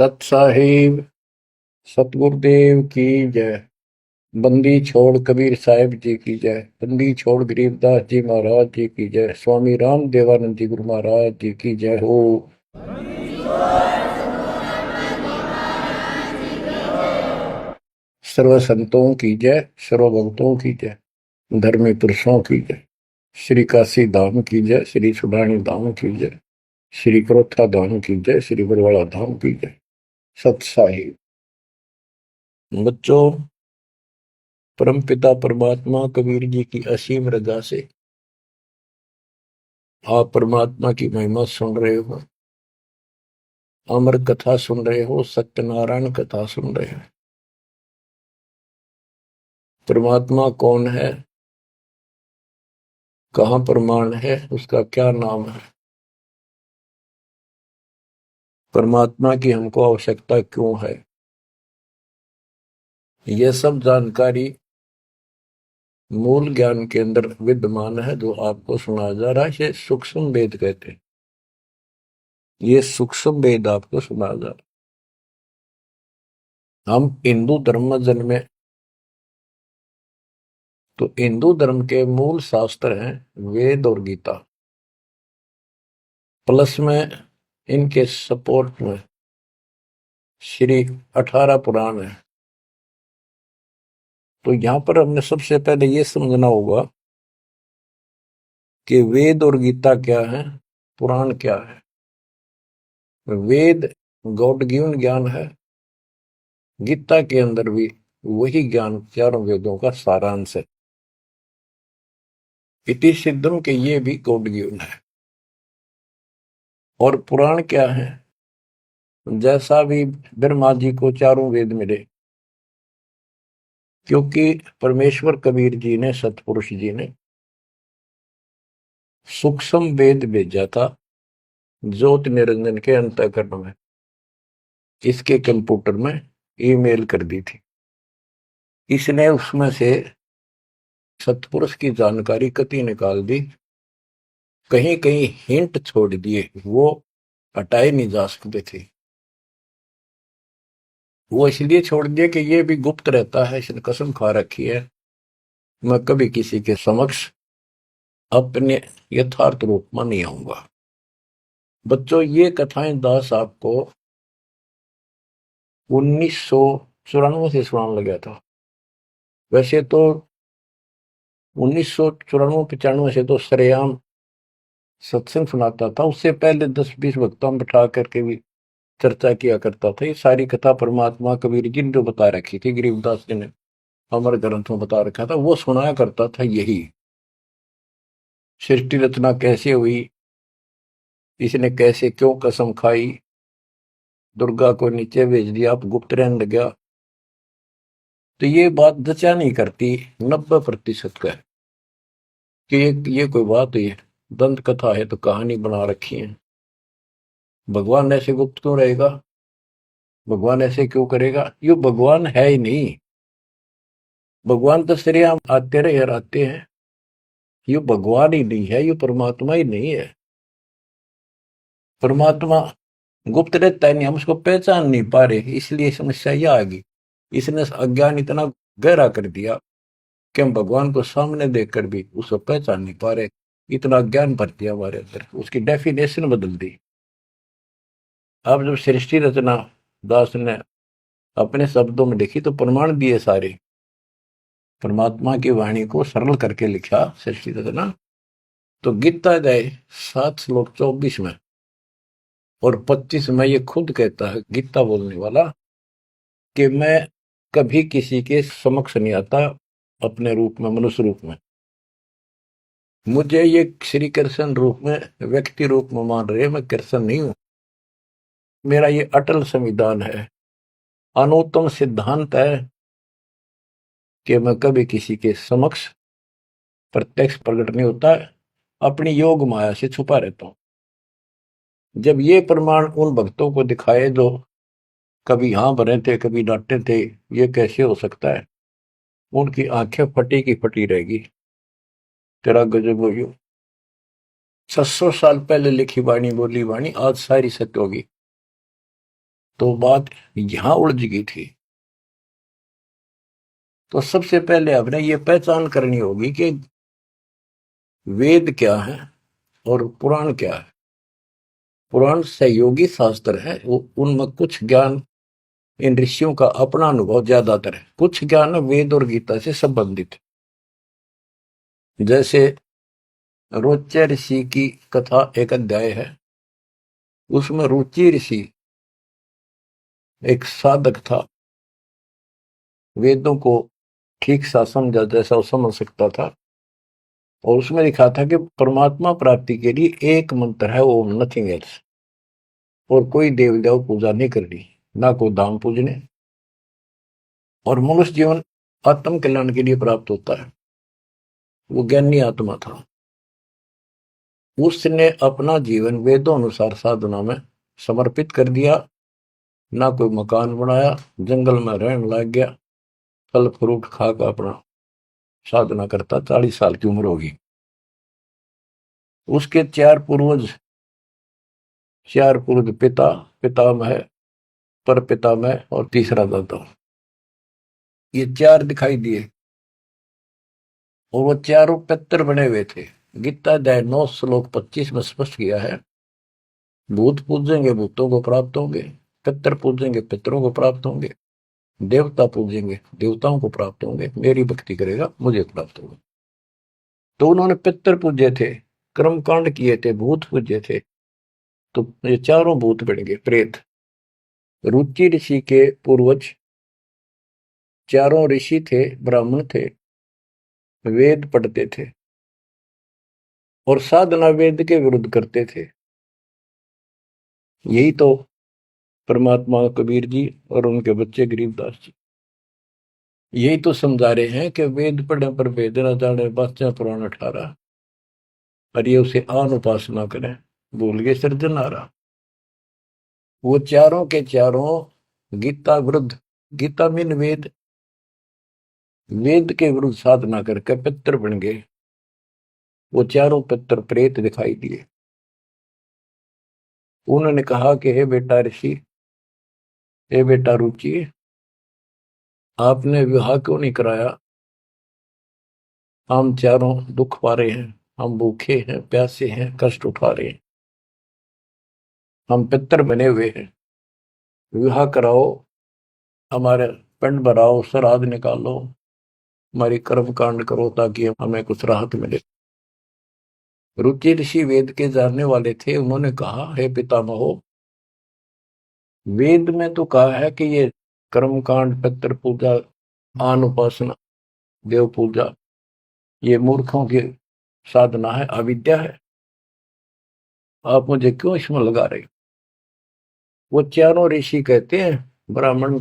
सत साहिब सतगुरुदेव की जय। बंदी छोड़ कबीर साहिब जी की जय। बंदी छोड़ गरीबदास जी महाराज जी की जय। स्वामी राम देवानंद जी गुरु महाराज जी की जय हो। सर्व संतों की जय, सर्व भक्तों की जय, धर्मी पुरुषों की जय। श्री काशी धाम की जय, श्री सुडानी धाम की जय, श्री क्रोथा धाम की जय, श्री बरवाड़ा धाम की जय। सत साहिब बच्चों, परमपिता परमात्मा कबीर जी की असीम रजा से आप परमात्मा की महिमा सुन रहे हो, अमर कथा सुन रहे हो, सत्यनारायण कथा सुन रहे हो। परमात्मा कौन है, कहाँ प्रमाण है, उसका क्या नाम है, परमात्मा की हमको आवश्यकता क्यों है, यह सब जानकारी मूल ज्ञान के अंदर विद्यमान है जो आपको सुनाया जा रहा है। ये सूक्ष्म वेद कहते हैं। ये सूक्ष्म वेद आपको सुनाया जा रहा है। हम हिंदू धर्म में जन्मे तो हिंदू धर्म के मूल शास्त्र हैं वेद और गीता, प्लस में इनके सपोर्ट में श्री 18 पुराण है। तो यहां पर हमने सबसे पहले ये समझना होगा कि वेद और गीता क्या है, पुराण क्या है। वेद गॉड गिवन ज्ञान है, गीता के अंदर भी वही ज्ञान चारों वेदों का सारांश है। इति सिद्धम के ये भी गॉड गिवन है। और पुराण क्या है, जैसा भी ब्रह्मा जी को चारों वेद मिले, क्योंकि परमेश्वर कबीर जी ने, सतपुरुष जी ने सूक्ष्म वेद भेजा था ज्योति निरंजन के अंतःकरण में, इसके कंप्यूटर में ईमेल कर दी थी। इसने उसमें से सतपुरुष की जानकारी कति निकाल दी, कहीं कहीं हिंट छोड़ दिए, वो हटाए नहीं जा सकते थे। वो इसलिए छोड़ दिए कि ये भी गुप्त रहता है, इसने कसम खा रखी है मैं कभी किसी के समक्ष अपने यथार्थ रूप में नहीं आऊंगा। बच्चों, ये कथाएं दास आपको 1994 से सुनाने लगा था। वैसे तो 1994-95 से तो सरेआम सत्संग सुनाता था, उससे पहले 10-20 वक्ताओं बिठा करके भी चर्चा किया करता था। ये सारी कथा परमात्मा कबीर जी ने जो बता रखी थी, गरीबदास जी ने हमारे ग्रंथों में बता रखा था, वो सुनाया करता था। यही सृष्टि रचना कैसे हुई, इसने कैसे क्यों कसम खाई, दुर्गा को नीचे भेज दिया, आप गुप्त रहने लग गया, तो ये बात जचा नहीं करती 90% का है कि ये कोई बात है, दंत कथा है तो कहानी बना रखी है। भगवान ऐसे गुप्त क्यों रहेगा, भगवान ऐसे क्यों करेगा, ये भगवान है ही नहीं। भगवान तो श्रेयाम आते रहे आते हैं, ये भगवान ही नहीं है, ये परमात्मा ही नहीं है। परमात्मा गुप्त रहता है नहीं, हम उसको पहचान नहीं पा रहे, इसलिए समस्या यह आ गई। इसने अज्ञान इतना गहरा कर दिया कि हम भगवान को सामने देखकर भी उसको पहचान नहीं पा रहे। इतना ज्ञान भर दिया हमारे अंदर, उसकी डेफिनेशन बदल दी। अब जब सृष्टि रचना दास ने अपने शब्दों में लिखी तो प्रमाण दिए सारे, परमात्मा की वाणी को सरल करके लिखा सृष्टि रचना। तो गीता अध्याय 7 श्लोक 24 में और 25 में ये खुद कहता है गीता बोलने वाला कि मैं कभी किसी के समक्ष नहीं आता अपने रूप में, मनुष्य रूप में। मुझे ये श्री कृष्ण रूप में, व्यक्ति रूप में मान रहे, मैं कृष्ण नहीं हूं। मेरा ये अटल संविधान है, अनुत्तम सिद्धांत है कि मैं कभी किसी के समक्ष प्रत्यक्ष प्रकट नहीं होता है, अपनी योग माया से छुपा रहता हूं। जब ये प्रमाण उन भक्तों को दिखाए जो कभी हाँ भरे थे, कभी डांटे थे, ये कैसे हो सकता है, उनकी आंखें फटी की फटी रहेगी। तेरा गजब हो गयो। 600 साल पहले लिखी वाणी, बोली वाणी आज सारी सत्य होगी। तो बात यहां उलझ गई थी। तो सबसे पहले आपने ये पहचान करनी होगी कि वेद क्या है और पुराण क्या है। पुराण सहयोगी शास्त्र है, वो उनमें कुछ ज्ञान इन ऋषियों का अपना अनुभव ज्यादातर है, कुछ ज्ञान वेद और गीता से संबंधित। जैसे रोच्य ऋषि की कथा एक अध्याय है, उसमें रुचि ऋषि एक साधक था, वेदों को ठीक सा समझा जैसा वो समझ सकता था, और उसमें लिखा था कि परमात्मा प्राप्ति के लिए एक मंत्र है, ओम, नथिंग एल्स। और कोई देव देव पूजा नहीं करनी, ना कोई दाम पूजने, और मनुष्य जीवन आत्म कल्याण के लिए प्राप्त होता है। वो ज्ञानी आत्मा था, उसने अपना जीवन वेदों अनुसार साधना में समर्पित कर दिया। ना कोई मकान बनाया, जंगल में रहने लग गया, फल फ्रूट खाकर अपना साधना करता। 40 साल की उम्र होगी। उसके चार पूर्वज पिता, पितामह, पर पितामह और तीसरा दादा, ये चार दिखाई दिए, और वो चारों पितर बने हुए थे। गीता अध्याय 9 श्लोक 25 में स्पष्ट किया है, भूत पूजेंगे भूतों को प्राप्त होंगे, पितर पूजेंगे पितरों को प्राप्त होंगे, देवता पूजेंगे देवताओं को प्राप्त होंगे, मेरी भक्ति करेगा मुझे प्राप्त होगा। तो उन्होंने पितर पूजे थे, कर्मकांड किए थे, भूत पूजे थे, तो ये चारों भूत बन गए प्रेत। रुचि ऋषि के पूर्वज चारों ऋषि थे, ब्राह्मण थे, वेद पढ़ते थे और साधना वेद के विरुद्ध करते थे। यही तो परमात्मा कबीर जी और उनके बच्चे गरीबदास जी यही तो समझा रहे हैं कि वेद पढ़े पर वेद न जाने, बाचा पुराण 18, और ये उसे आन उपासना करें, भूल गए सृजनहारा। वो चारों के चारों गीता विरुद्ध, गीता मीन वेद, वेद के विरुद्ध साधना करके पितर बन गए। वो चारों पितर प्रेत दिखाई दिए। उन्होंने कहा कि हे बेटा ऋषि, हे बेटा रुचि, आपने विवाह क्यों नहीं कराया? हम चारों दुख पा रहे हैं, हम भूखे हैं, प्यासे हैं, कष्ट उठा रहे हैं, हम पितर बने हुए हैं, विवाह कराओ, हमारे पिंड भराओ, श्राद्ध निकालो, हमारी कर्म कांड करो ताकि हमें कुछ राहत मिले। रुचि ऋषि वेद के जानने वाले थे। उन्होंने कहा, हे पितामहो, वेद में तो कहा है कि ये कर्म कांड, पितर पूजा, आन उपासना, देव पूजा, ये मूर्खों की साधना है, अविद्या है, आप मुझे क्यों इसमें लगा रहे? वो चारों ऋषि कहते हैं ब्राह्मण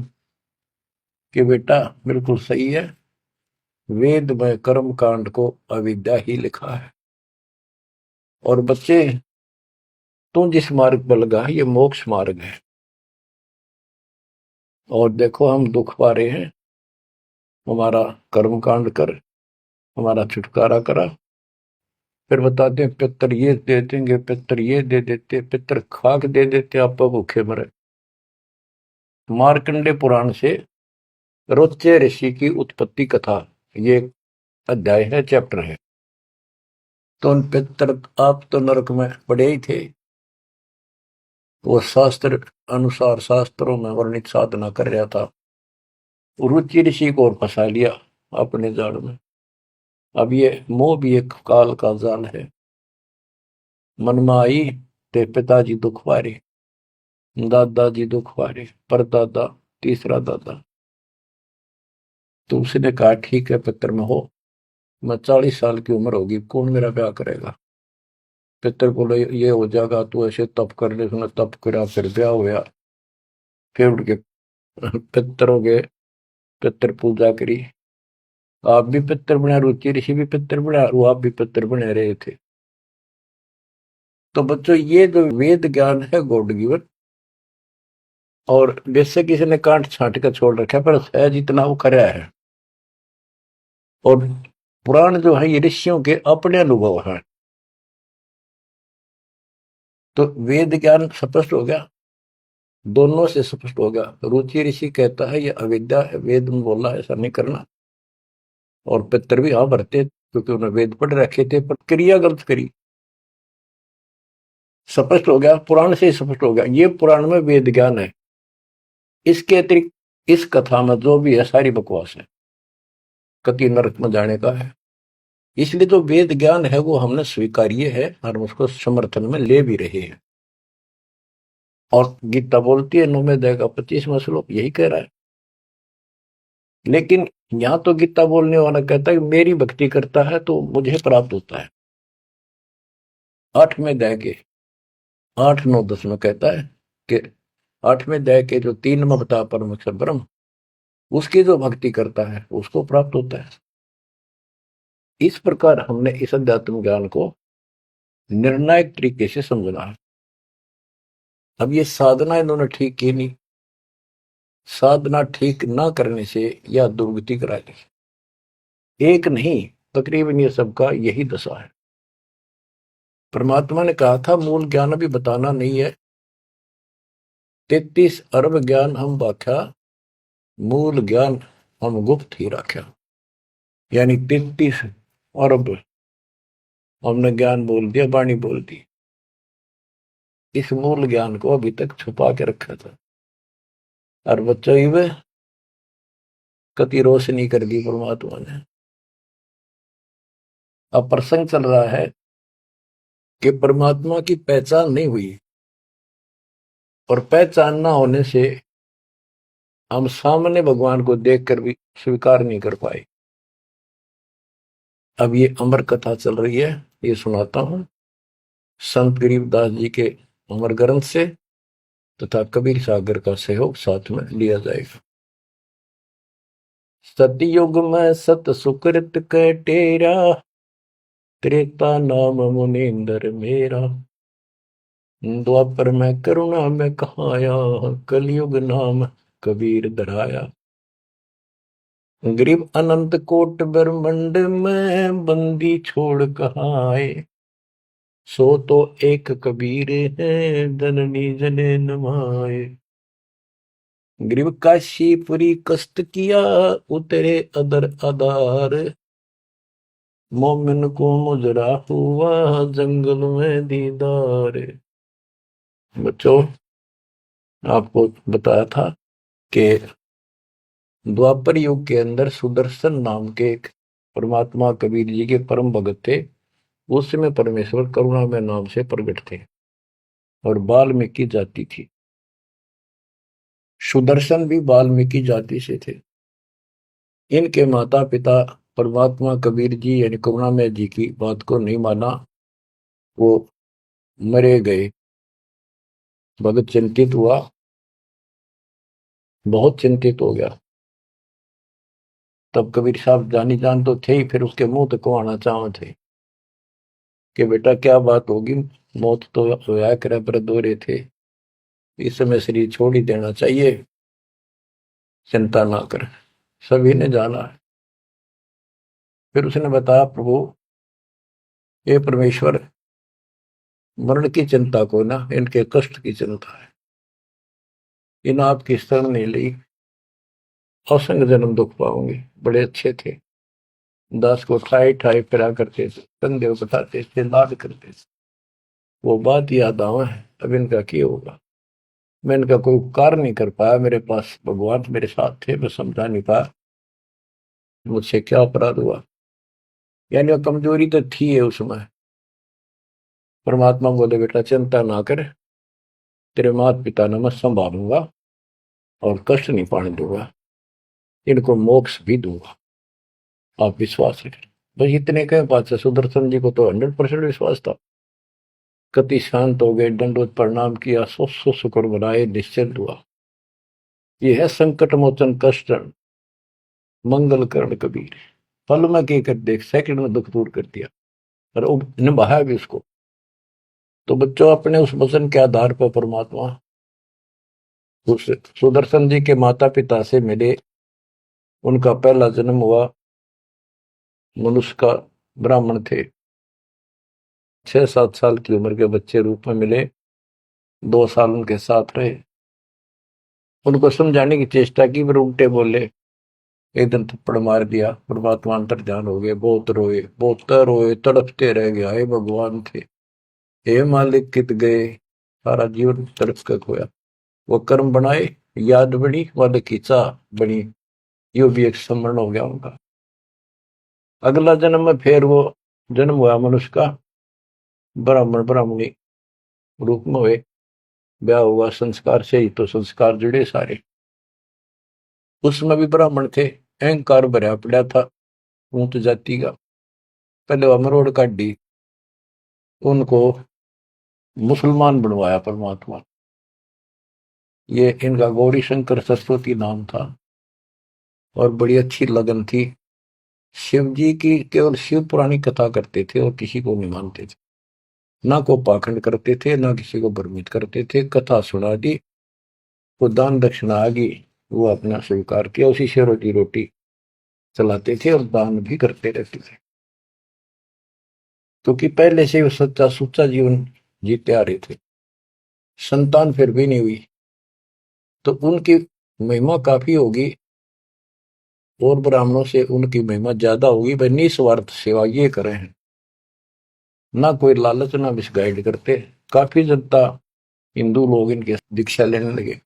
के बेटा बिल्कुल सही है, वेद में कर्म कांड को अविद्या ही लिखा है, और बच्चे तू जिस मार्ग पर लगा है ये मोक्ष मार्ग है, और देखो हम दुख पा रहे हैं, हमारा कर्म कांड कर, हमारा छुटकारा करा। फिर बताते हैं पितर ये दे देंगे, पितर ये दे देते, पितर खाक दे देते, आप भूखे मरे। मार्कंडे पुराण से रोच्य ऋषि की उत्पत्ति कथा, ये अध्याय है, चैप्टर है। तो उन पितर आप तो नरक में पड़े ही थे, वो शास्त्र अनुसार शास्त्रों में वर्णित साधना कर रहा था, रुचि ऋषि को और फंसा लिया अपने जाल में। अब ये मोह भी एक काल का जाल है। मन में आई ते पिताजी दुख पारे, दादाजी दुख पारे, परदादा, तीसरा दादा। तो उसने कहा ठीक है पितर में हो, मैं 40 साल की उम्र होगी, कौन मेरा ब्याह करेगा? पितर बोले ये हो जाएगा, तू ऐसे तप कर ले। उसने तप करा, फिर ब्याह हुआ, फिर उठ के पितर हो गए, पितर पूजा करी। आप भी पितर बना, रुचि ऋषि भी पितर बना, वो आप भी पितर बने रहे थे। तो बच्चों ये जो वेद ज्ञान है गॉड गिवन, और वैसे किसी ने कांट छांट कर छोड़ रखा, पर सहज इतना वो करा है। और पुराण जो है ये ऋषियों के अपने अनुभव हैं। तो वेद ज्ञान स्पष्ट हो गया। दोनों से स्पष्ट होगा। रुचि ऋषि कहता है ये अविद्या है, वेद में बोला है ऐसा नहीं करना। और पितर भी हाँ भरते क्योंकि उन्होंने वेद पढ़ रखे थे, पर क्रिया गलत करी। स्पष्ट हो गया, पुराण से स्पष्ट हो गया, ये पुराण में वेद ज्ञान है। इसके अतिरिक्त इस कथा में जो भी है सारी बकवास है, कति नरक में जाने का है। इसलिए जो वेद ज्ञान है वो हमने स्वीकार्य है और उसको समर्थन में ले भी रहे हैं। और गीता बोलती है 9वें अध्याय का 25वां श्लोक यही कह रहा है। लेकिन यहां तो गीता बोलने वाला कहता है मेरी भक्ति करता है तो मुझे प्राप्त होता है। 8वें अध्याय के 8, 9, 10 में कहता है कि 8वें अध्याय के जो 3 में बता परम अक्षर ब्रह्म, उसकी जो भक्ति करता है उसको प्राप्त होता है। इस प्रकार हमने इस अध्यात्म ज्ञान को निर्णायक तरीके से समझना है। अब ये साधना इन्होंने ठीक की नहीं, साधना ठीक ना करने से यह दुर्गति करा दी। एक नहीं, तकरीबन ये सबका यही दशा है। परमात्मा ने कहा था मूल ज्ञान अभी बताना नहीं है, 33 अरब ज्ञान हम व्याख्या, मूल ज्ञान हम गुप्त ही रखा। यानी 33 अरब हमने ज्ञान बोल दिया, वाणी बोल दी। इस मूल ज्ञान को अभी तक छुपा के रखा था, और बच्चों ही कति रोशनी कर दी परमात्मा ने। अब प्रसंग चल रहा है कि परमात्मा की पहचान नहीं हुई, और पहचान ना होने से हम सामने भगवान को देखकर भी स्वीकार नहीं कर पाए। अब ये अमर कथा चल रही है, ये सुनाता हूं संत गरीबदास जी के अमर ग्रंथ से, तथा कबीर सागर का सहयोग साथ में लिया जाएगा। सतयुग में सत सुकृत के टेरा, त्रेता नाम मुनींद्र मेरा, द्वापर में करुणा में कहाया, कलयुग नाम कबीर धराया। गरीब अनंत कोट ब्रह्मंड में बंदी छोड़ कहाए, सो तो एक कबीर है जननी जने नमाए। गरीब काशीपुरी कष्ट किया, उतरे अदर आधार, मोमिन को मुजरा हुआ जंगल में दीदार। बच्चों, आपको बताया था कि द्वापर युग के अंदर सुदर्शन नाम के एक परमात्मा कबीर जी के परम भगत थे। उस समय परमेश्वर करुणा में नाम से प्रकट थे और वाल्मीकि जाति थी। सुदर्शन भी वाल्मीकि जाति से थे। इनके माता पिता परमात्मा कबीर जी यानी करुणामय जी की बात को नहीं माना, वो मरे गए। भगत चिंतित हुआ, बहुत चिंतित हो गया। तब कबीर साहब जानी जान तो थे ही, फिर उसके मुंह तक को आना चाहे थे कि बेटा क्या बात होगी, मौत तो होया करे पर दो रहे थे, इस समय शरीर छोड़ ही देना चाहिए, चिंता ना कर। सभी ने जाना है। फिर उसने बताया प्रभु ये परमेश्वर, मरण की चिंता को ना, इनके कष्ट की चिंता है, इन आपकी शरण नहीं ली, असंग जन्म दुख पाओगे। बड़े अच्छे थे, दास को ठाई ठाई फिरा करते थे, कंधे बताते थे, लाड करते थे। वो बात याद आवा है, अब इनका क्या होगा। मैं इनका कोई उपकार नहीं कर पाया, मेरे पास भगवान मेरे साथ थे, मैं समझा नहीं पाया मुझसे क्या अपराध हुआ। यानी वो कमजोरी तो थी है उसमें। परमात्मा बोले बेटा चिंता ना कर, तेरे माता पिता ने मैं संभालूंगा और कष्ट नहीं पाने दूंगा, इनको मोक्ष भी दूंगा, आप विश्वास रखें। बस इतने कहे बात से सुदर्शन जी को तो 100% विश्वास था। कति शांत हो गए, दंडवत प्रणाम किया, सौ सौ शुक्र बनाए, निश्चिंत हुआ। यह है संकट मोचन कष्ट मंगल करण कबीर। पल में के कर देख, सेकंड में दुख दूर कर दिया और निभाया भी उसको। तो बच्चों, अपने उस वचन के आधार पर परमात्मा उस सुदर्शन जी के माता पिता से मिले। उनका पहला जन्म हुआ, मनुष्य का ब्राह्मण थे। 6-7 साल की उम्र के बच्चे रूप में मिले, 2 साल उनके साथ रहे। उनको समझाने की चेष्टा की, पर उल्टे बोले। एक दिन थप्पड़ मार दिया, परमात्मा अंतर्ध्यान हो गए। बहुत रोए, तड़पते रह गए, हे भगवान थे, हे मालिक कित गए, सारा जीवन तड़प कर खोया। वो कर्म बनाए, याद बनी, वाले की चाह बनी, यो भी एक स्मरण हो गया उनका। अगला जन्म में फिर वो जन्म हुआ मनुष्य का, ब्राह्मण ब्राह्मणी रूप में हुए। ब्याह हुआ, संस्कार से ही तो संस्कार जुड़े सारे। उसमें भी ब्राह्मण थे, अहंकार भरा पड़ा था ऊंच जाति का। पहले वह मरोड़ काटी, उनको मुसलमान बनवाया परमात्मा। ये इनका गौरी शंकर सरस्वती नाम था, और बड़ी अच्छी लगन थी। शिव जी की केवल शिव पुरानी कथा करते थे और किसी को नहीं मानते थे। ना को पाखंड करते थे, ना किसी को भ्रमित करते थे। कथा सुना दी, वो दान दक्षिणा आ गई, वो अपना स्वीकार किया, उसी से रोटी रोटी चलाते थे और दान भी करते रहते थे। क्योंकि पहले से वो सच्चा सुच्चा जीवन जीते आ रहे थे। संतान फिर भी नहीं हुई, तो उनकी महिमा काफी होगी, और ब्राह्मणों से उनकी महिमा ज्यादा होगी। भाई निस्वार्थ सेवा ये करे हैं, ना कोई लालच, ना मिसगाइड करते। काफी जनता, हिंदू लोग इनके दीक्षा लेने लगे।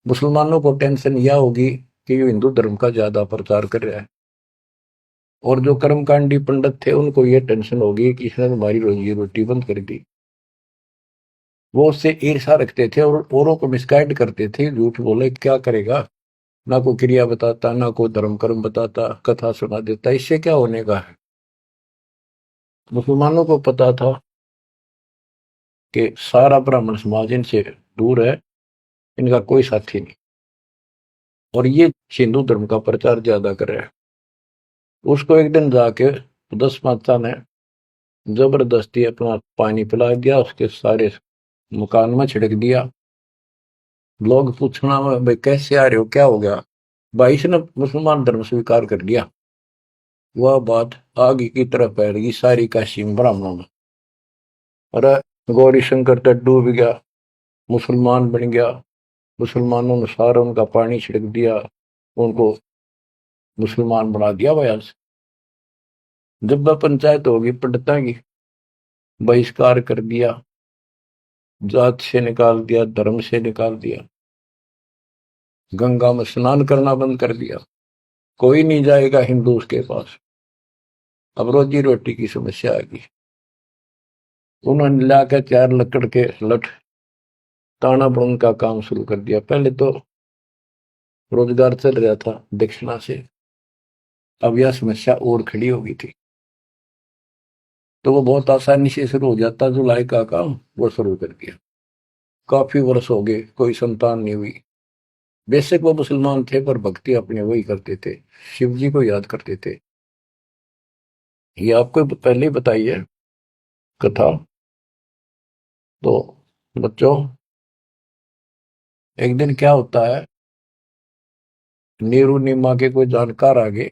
मुसलमानों को टेंशन यह होगी कि ये हिंदू धर्म का ज्यादा प्रचार कर रहा है, और जो कर्मकांडी पंडित थे उनको ये टेंशन होगी कि इसने हमारी रोजी रोटी बंद कर दी। वो उससे ईर्षा रखते थे और औरों को मिसगाइड करते थे, झूठ बोले क्या करेगा, ना कोई क्रिया बताता, ना कोई धर्म कर्म बताता, कथा सुना देता, इससे क्या होने का है। मुसलमानों को पता था कि सारा ब्राह्मण समाज इनसे दूर है, इनका कोई साथी नहीं, और ये हिंदू धर्म का प्रचार ज्यादा कर रहा है। उसको एक दिन जाके 10 माता ने जबरदस्ती अपना पानी पिला दिया, उसके सारे मकान में छिड़क दिया। लोग पूछना, भाई कैसे आ रहे हो, क्या हो गया। भाई ने मुसलमान धर्म स्वीकार कर लिया। वह बात आगे की तरफ फैल सारी काशी में, ब्राह्मणों में। अरे गौरी शंकर तो डूब गया, मुसलमान बन गया। मुसलमानों ने सारा उनका पानी छिड़क दिया, उनको मुसलमान बना दिया। भाई आज जब वह पंचायत होगी पंडिता की, बहिष्कार कर दिया, जात से निकाल दिया, धर्म से निकाल दिया, गंगा में स्नान करना बंद कर दिया। कोई नहीं जाएगा हिंदू उसके पास। अब रोजी रोटी की समस्या आ गई। उन्होंने लाकर 4 लकड़ के लठ ताना बुन का काम शुरू कर दिया। पहले तो रोजगार चल रहा था दक्षिणा से, अब यह समस्या और खड़ी हो गई थी। तो वो बहुत आसानी से शुरू हो जाता, जुलाई का काम वो शुरू कर दिया। काफी वर्ष हो गए, कोई संतान नहीं हुई। बेशक वो मुसलमान थे, पर भक्ति अपने वही करते थे, शिव जी को याद करते थे। ये आपको पहले ही बताई है कथा। तो बच्चों, एक दिन क्या होता है, नीरू नीमा के कोई जानकार आगे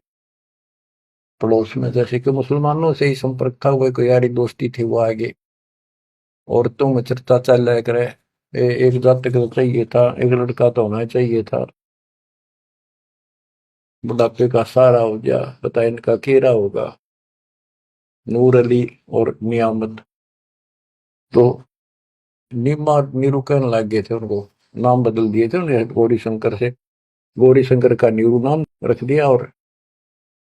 पड़ोस में, जैसे कि मुसलमानों से ही संपर्क था, वो कोई यारी दोस्ती थी, वो आगे औरतों में चर्चा चल रहा करे। एक जातक तो चाहिए था, एक लड़का तो होना चाहिए था, बुढ़ापे का सहारा हो गया, पता इनका केरा होगा। नूर अली और नियामत। तो नीमा नीरू कहने लग गए थे, उनको नाम बदल दिए थे उन्हें, गौरी शंकर से गौरी शंकर का नीरू नाम रख दिया, और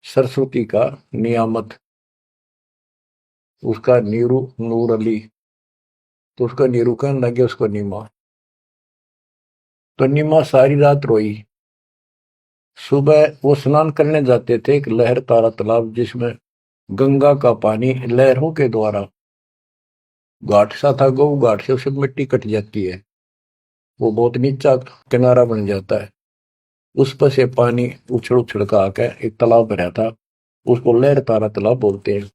सरस्वती का नियामत, उसका नीरू नूर अली। तो उसका नीरू कहने लगे उसको नीमा। तो नीमा सारी रात रोई। सुबह वो स्नान करने जाते थे एक लहर तारा तालाब, जिसमें गंगा का पानी लहरों के द्वारा, घाट सा था गौ घाट से, उससे मिट्टी कट जाती है, वो बहुत नीचा किनारा बन जाता है। उस पर से पानी उछड़ उछड़ का आकर एक तालाब भरा था, उसको लहर तारा तालाब बोलते हैं।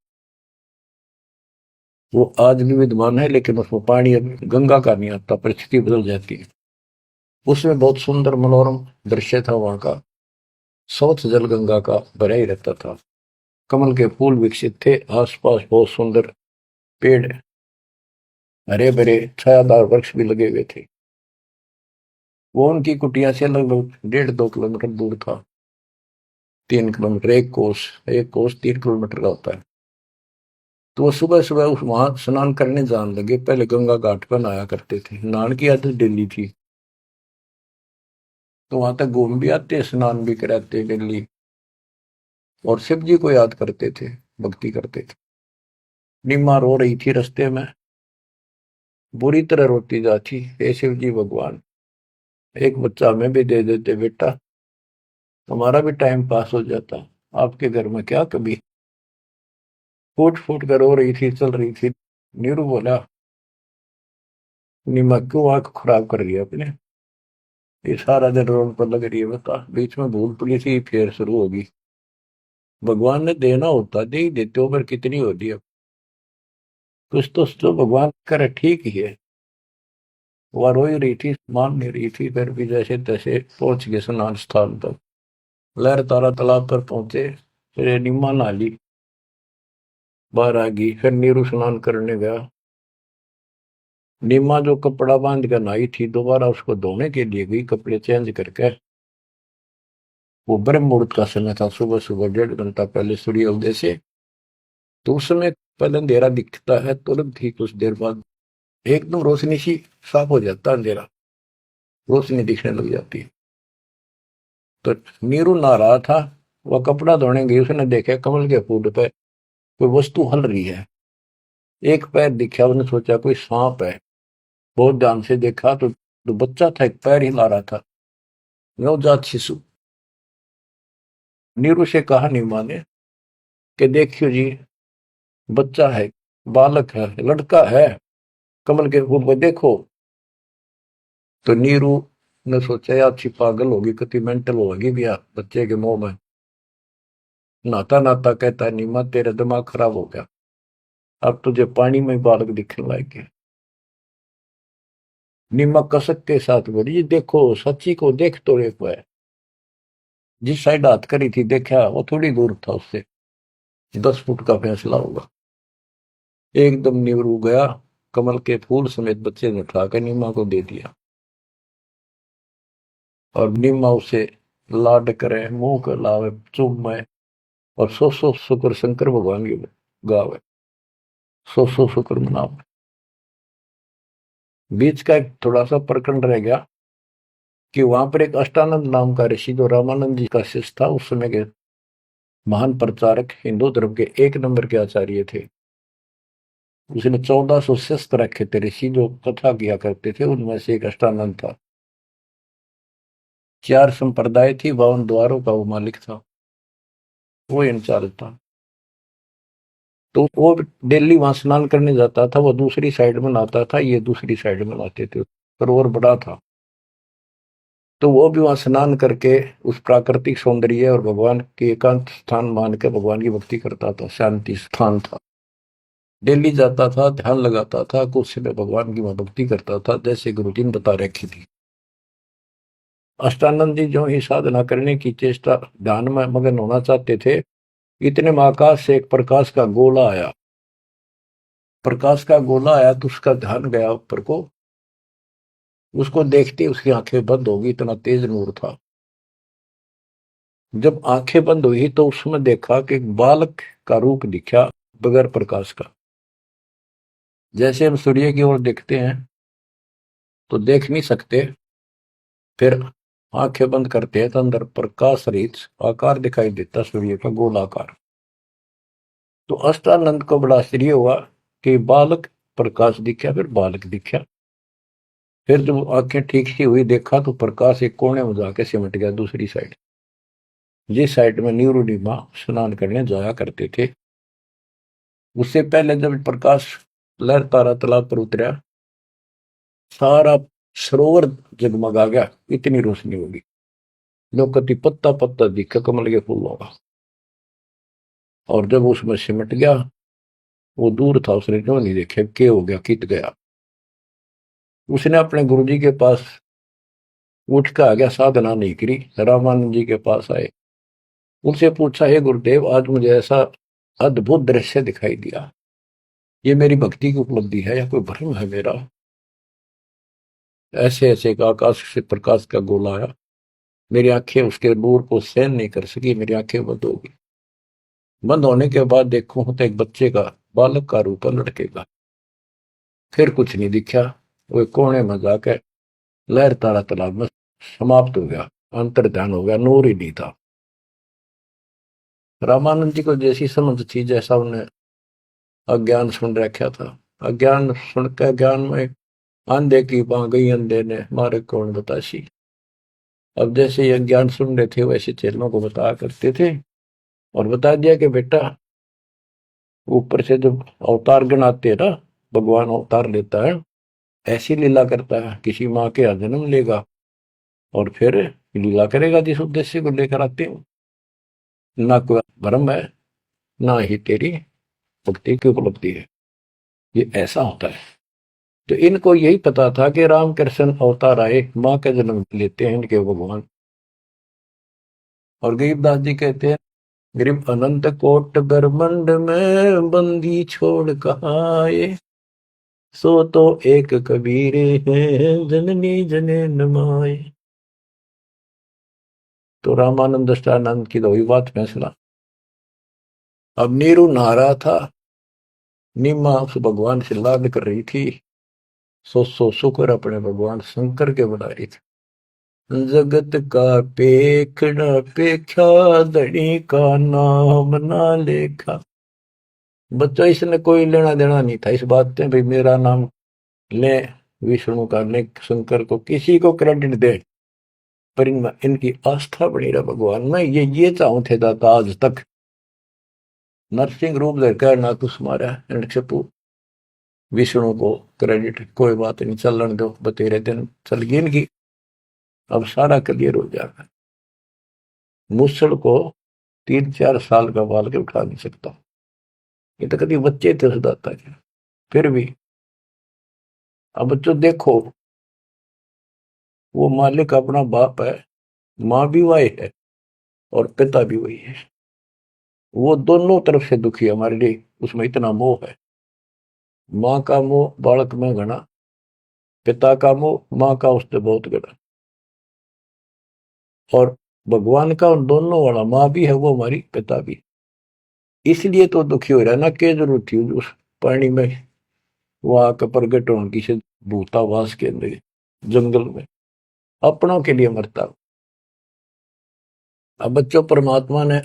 वो आज भी विद्यमान है, लेकिन उसमें पानी अब गंगा का नहीं आता, परिस्थिति बदल जाती है। उसमें बहुत सुंदर मनोरम दृश्य था वहां का। स्वच्छ जल गंगा का भरा ही रहता था, कमल के फूल विकसित थे, आसपास बहुत सुंदर पेड़, हरे भरे छायादार वृक्ष भी लगे हुए थे। वो उनकी कुटिया से लगभग 1.5-2 किलोमीटर दूर था। 3 किलोमीटर, एक कोस 3 किलोमीटर का होता है। तो वो सुबह सुबह उस वहां स्नान करने जाने लगे। पहले गंगा घाट पर नहाया करते थे, नहान की आदत डेली थी। तो वहां तक घूम भी आते, स्नान भी कराते डेली, और शिव जी को याद करते थे, भक्ति करते थे। निम्मा रो रही थी रास्ते में, बुरी तरह रोती जाती, हे शिव जी भगवान, एक बच्चा हमें भी दे देते बेटा, हमारा भी टाइम पास हो जाता, आपके घर में क्या कभी। फूट फूट कर रो रही थी, चल रही थी। नीरू बोला, निम्मा क्यों आंख खराब कर रही है अपने, ये सारा दिन रोड पर लग रही है, बता बीच में भूल पड़ी थी फिर शुरू होगी। भगवान ने देना होता दे ही देते हो, पर कितनी होती है। कुछ तो भगवान करे ठीक ही है। वह रो ही रही थी, मान नहीं रही थी, फिर भी जैसे तैसे पहुंच गए स्नान स्थान तक। लहर तारा तालाब पर पहुंचे, फिर निम्मा नहा ली, बाहर आ गई। फिर नीरू स्नान करने गया। निम्मा जो कपड़ा बांध कर नहाई थी, दोबारा उसको धोने के लिए गई, कपड़े चेंज करके। वो ब्रह्म मुहूर्त का समय था, सुबह सुबह 1.5 घंटा पहले सूर्य उदय से। तो उस समय पहले अंधेरा दिखता है, तुरंत ही कुछ देर बाद एकदम रोशनी सी साफ हो जाता है, अंधेरा रोशनी दिखने लग जाती है। तो नीरू नहा रहा था, वह कपड़ा धोने गई, उसने देखा कमल के फूल पे कोई वस्तु हल रही है। एक पैर दिखा, उसने सोचा कोई सांप है। बहुत ध्यान से देखा तो बच्चा था, एक पैर हिला रहा था, नवजात शिशु। नीरू से कहा नीमा ने कि देखियो जी, बच्चा है, बालक है, लड़का है, कमल के फूल पे देखो। तो नीरू ने सोचा यार अच्छी पागल होगी, कितनी मेंटल होगी भी यार बच्चे के मुंह में। नहाता नहाता कहता है, नीमा तेरा दिमाग खराब हो गया, अब तुझे पानी में बालक दिखने लायक। नीमा कसक के साथ बोली, देखो सच्ची को देख तो एक है। जिस साइड हाथ करी थी देखा, वो थोड़ी दूर था उससे, 10 फुट का फैसला होगा। एकदम नीरू गया, कमल के फूल समेत बच्चे ने उठाकर नीमा को दे दिया। और नीमा उसे लाड करे, मुंह कर लावे, चूमे, और सौ शुक्र शंकर भगवान की गावे, सौ शुक्र मनावे। बीच का एक थोड़ा सा प्रकरण रह गया कि वहां पर एक अष्टानंद नाम का ऋषि, जो रामानंद जी का शिष्य था, उस समय के महान प्रचारक, हिंदू धर्म के 1 नंबर के आचार्य थे। उसने 1400 शिष्य रखे थे ऋषि, जो कथा किया करते थे, उनमें से एक अष्टानंद था। 4 संप्रदाय थी, 52 द्वारों का वो मालिक था, वो इंचार्ज था। तो वो डेली वहां स्नान करने जाता था, वो दूसरी साइड में नहाता था, ये दूसरी साइड में नहाते थे, सरोवर बड़ा था। तो वो भी वहां स्नान करके उस प्राकृतिक सौंदर्य और भगवान के एकांत स्थान मान के भगवान की भक्ति करता था, शांति स्थान था। डेली जाता था, ध्यान लगाता था, कुछ समय भगवान की वहां भक्ति करता था, जैसे गुरु जी ने बता रखी थी। अष्टानंद जी जो ही साधना करने की चेष्टा, ध्यान में मगन होना चाहते थे, इतने में आकाश से एक प्रकाश का गोला आया। प्रकाश का गोला आया तो उसका ध्यान गया ऊपर को, उसको देखते उसकी आंखें बंद हो गई, इतना तेज नूर था। जब आंखें बंद हुई तो उसमें देखा कि एक बालक का रूप दिखा, बगैर प्रकाश का। जैसे हम सूर्य की ओर देखते हैं तो देख नहीं सकते, फिर आंखें बंद करते हैं तो अंदर प्रकाश रहित आकार दिखाई देता, सूर्य का गोलाकार। तो अष्टानंद को बड़ा आश्चर्य हुआ कि बालक प्रकाश दिखा, फिर बालक दिखा। फिर जब आंखें ठीक सी हुई, देखा तो प्रकाश एक कोने में जाके सिमट गया दूसरी साइड, जिस साइड में नीरू नीमा स्नान करने जाया करते थे। उससे पहले जब प्रकाश लहर तारा तालाब पर उतरा, सारा सरोवर जगमगा गया, इतनी रोशनी होगी। लोग कति पत्ता पत्ता दिखा कमल के फूलों का। और जब उसमें सिमट गया, वो दूर था, उसने क्यों नहीं देखा क्या हो गया, कित गया। उसने अपने गुरुजी के पास उठ के आ गया, साधना नहीं करी, रामानंद जी के पास आए। उनसे पूछा, हे गुरुदेव, आज मुझे ऐसा अद्भुत दृश्य दिखाई दिया, ये मेरी भक्ति की उपलब्धि है या कोई भ्रम है मेरा। ऐसे ऐसे का आकाश से प्रकाश का गोला आया, मेरी आंखें उसके नूर को सहन नहीं कर सकी, मेरी आंखें बंद हो गई। बंद होने के बाद देखूं तो एक बच्चे का, बालक का रूप है, लड़के का। फिर कुछ नहीं दिखा। वो एक कोने में जाकर लहर तारा तालाब में समाप्त हो गया, अंतर ध्यान हो गया, नूर ही नहीं था। रामानंद जी को जैसी समझ थी, जैसा उन्हें अज्ञान सुन रखा था, अज्ञान सुन के ज्ञान में अंधे की बां गई, अंधे ने मारे कौन बताशी। अब जैसे ये ज्ञान सुन रहे थे वैसे चेलों को बताया करते थे, और बता दिया कि बेटा, ऊपर से जब अवतार गण आते हैं ना, भगवान अवतार लेता है, ऐसी लीला करता है, किसी माँ के यहाँ जन्म लेगा और फिर लीला करेगा जिस उद्देश्य को लेकर आते हो। ना कोई भ्रम है, ना ही तेरी भक्ति की उपलब्धि है, ये ऐसा होता है। तो इनको यही पता था कि रामकृष्ण अवतार आए, माँ का जन्म लेते हैं इनके भगवान। और गरीबदास जी कहते हैं, गरीब अनंत कोट ब्रह्मंड में बंदी छोड़ कहाँ आए, सो तो एक कबीर है जननी जने नमाए। तो रामानंद दृष्टानंद की तो हुई बात फैसला। अब नीरू नहा रहा था, नीमा उस भगवान से लाड कर रही थी, सो शुक्र अपने भगवान शंकर के बना रही थी। जगत का पेखना पेखा, धनी का नाम ना लेखा। बच्चों इसने कोई लेना देना नहीं था इस बात से, भाई मेरा नाम ले विष्णु का, ले शंकर को, किसी को क्रेडिट दे, पर इनमें इनकी आस्था बनी रहा भगवान में। ये चाहूं थे दाता आज तक। नरसिंह रूप धरकर ना कुछ मारा हिरण्यकशिपु, विष्णु को क्रेडिट कोई बात नहीं, चलन दो, बतेरे दिन चल गई इनकी, अब सारा क्लियर हो जाएगा। मूसड़ को 3-4 साल का बाल के उठा नहीं सकता, ये तो कभी बच्चे थे उस दाता के। फिर भी अब बच्चों देखो, वो मालिक अपना बाप है, माँ भी वही है और पिता भी वही है। वो दोनों तरफ से दुखी है हमारे लिए, उसमें इतना मोह है। माँ का मोह बालक में घना, पिता का मोह माँ का उससे बहुत घना। और भगवान का उन दोनों वाला, माँ भी है वो हमारी, पिता भी। इसलिए तो दुखी हो रहा है ना, क्या जरूरत थी उस पानी में वहां का प्रगट होने की से, भूतावास के अंदर जंगल में अपनों के लिए मरता। अब बच्चों, परमात्मा ने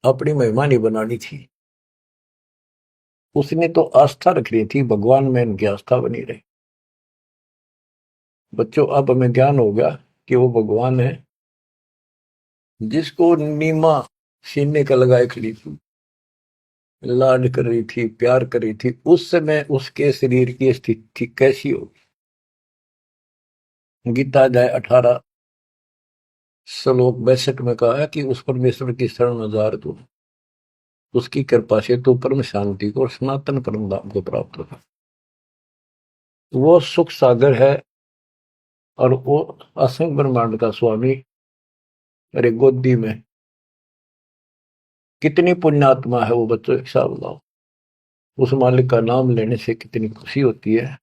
अपनी महिमा नहीं बनानी थी, उसने तो आस्था रख रही थी भगवान में, इनकी आस्था बनी रही। बच्चों अब हमें ज्ञान हो गया कि वो भगवान है जिसको नीमा सीने का लगाए खड़ी थी, लाड कर रही थी, प्यार कर रही थी। उस समय उसके शरीर की स्थिति कैसी होगी। गीता अध्याय 18 श्लोक 62 में कहा है कि उस परमेश्वर की शरण में जा तू, उसकी कृपा से तू परम शांति को और सनातन परम धाम को प्राप्त होगा। वो सुख सागर है और वो असंग ब्रह्मांड का स्वामी। अरे गोदी में कितनी पुण्यात्मा है वो बच्चों, हिसाब लगाओ। उस मालिक का नाम लेने से कितनी खुशी होती है,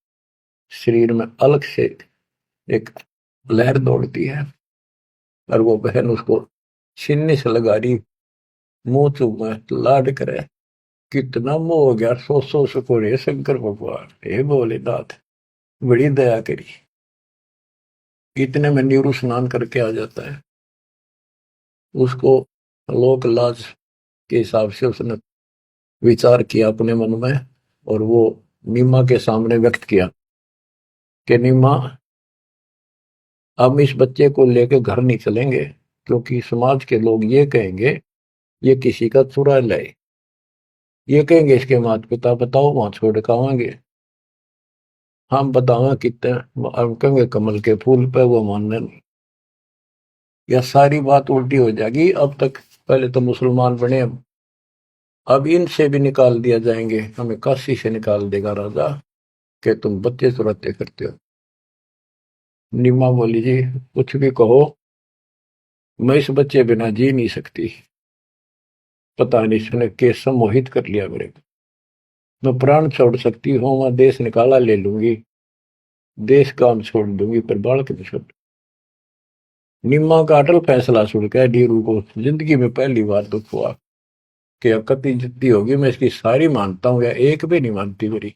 शरीर में अलग से एक लहर दौड़ती है। और वो बहन उसको सीने से लगा रही, मुंह चूमे, लाड करे, कितना मोह हो गया। सो सको रे शंकर भगवान, हे भोलेनाथ, बड़ी दया करी। इतने में नीरू स्नान करके आ जाता है। उसको लोक लाज के हिसाब से उसने विचार किया अपने मन में, और वो नीमा के सामने व्यक्त किया कि नीमा, हम इस बच्चे को लेकर घर नहीं चलेंगे, क्योंकि समाज के लोग ये कहेंगे ये किसी का चुरा लाए, ये कहेंगे इसके माता पिता, बताओ वहां छोड़ कर आवांगे, हम बतावा कितने, हम कहेंगे कमल के फूल पे, वो मानने नहीं। यह सारी बात उल्टी हो जाएगी। अब तक पहले तो मुसलमान बने, अब इनसे भी निकाल दिया जाएंगे, हमें काशी से निकाल देगा राजा कि तुम बच्चे चुराते करते हो। नीमा बोली, जी कुछ भी कहो, मैं इस बच्चे बिना जी नहीं सकती। पता नहीं इसने कैसे मोहित कर लिया मेरे को। मैं प्राण छोड़ सकती हूँ, मैं देश निकाला ले लूंगी, देश काम छोड़ दूंगी पर बालक नहीं छोड़। निम्मा का अटल फैसला सुन के नीरू को जिंदगी में पहली बार दुख हुआ कि अकती जिद्दी होगी, मैं इसकी सारी मानता हूँ या एक भी नहीं मानती मेरी,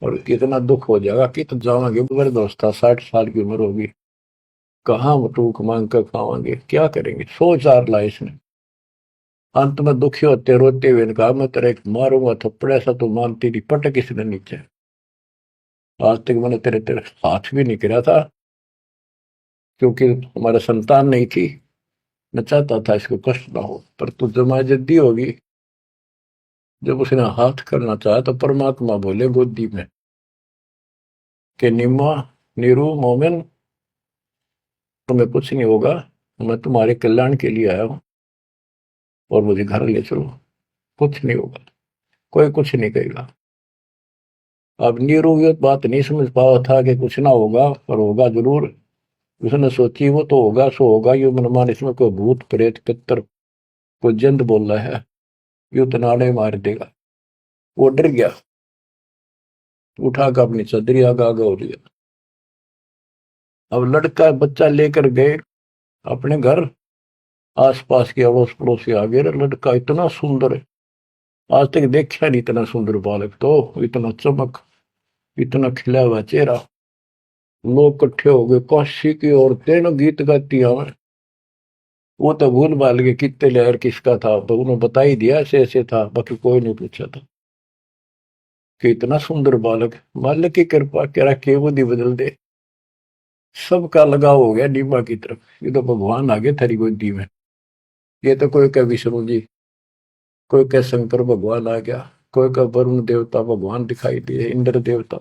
और कितना दुख हो जाएगा कि तो जावांगे मेरे दोस्त था, 60 साल की उम्र होगी, कहाँ टूक मांग कर खावांगे, क्या करेंगे, 100 4 ला इसने। अंत में दुखी होते रोते हुए ने कहा मैं तेरे एक मारूंगा थप्पड़, ऐसा तो मानती नहीं, पटक इसने नीचे। आज तक मैंने तेरे तेरे हाथ भी नहीं गिरा था, क्योंकि हमारा संतान नहीं थी, मैं चाहता था इसको कष्ट ना हो, पर तू जमा जिद्दी होगी। जब उसने हाथ करना चाहा तो परमात्मा बोले गोदी में कि निम्मा, नीरू, मोमिन, तुम्हें कुछ नहीं होगा, मैं तुम्हारे कल्याण के लिए आया हूं, और मुझे घर ले चलो, कुछ नहीं होगा, कोई कुछ नहीं कहेगा। अब नीरू ये बात नहीं समझ पाया था कि कुछ ना होगा, पर होगा जरूर। उसने सोची वो तो होगा सो होगा, ये मनमान इसमें कोई भूत प्रेत पितर कोई जंद बोल रहा है, यू तो नाड़े मार देगा। वो डर गया, उठा कर अपनी चदरी आगा आगा हो लिया। अब लड़का बच्चा लेकर गए अपने घर, आसपास के अड़ोस पड़ोसी आ गए, लड़का इतना सुंदर है, आज तक देखा नहीं इतना सुंदर बालक, तो इतना चमक, इतना खिला हुआ चेहरा। लोग इकट्ठे हो गए, काशी की औरतें ना गीत गाती हमें। वो तो भूल भाल के कितने लहर किसका था, तो उन्होंने बता ही दिया ऐसे ऐसे था, बाकी कोई नहीं पूछा था कि इतना सुंदर बालक, मालिक की कृपा करा के बुद्धि बदल दे। सबका लगाव हो गया नीमा की तरफ, ये तो भगवान आ गए थारी गोदी में। ये तो कोई कह विष्णु जी, कोई कह शंकर भगवान आ गया, कोई कह वरुण देवता भगवान दिखाई दिए, इंद्र देवता,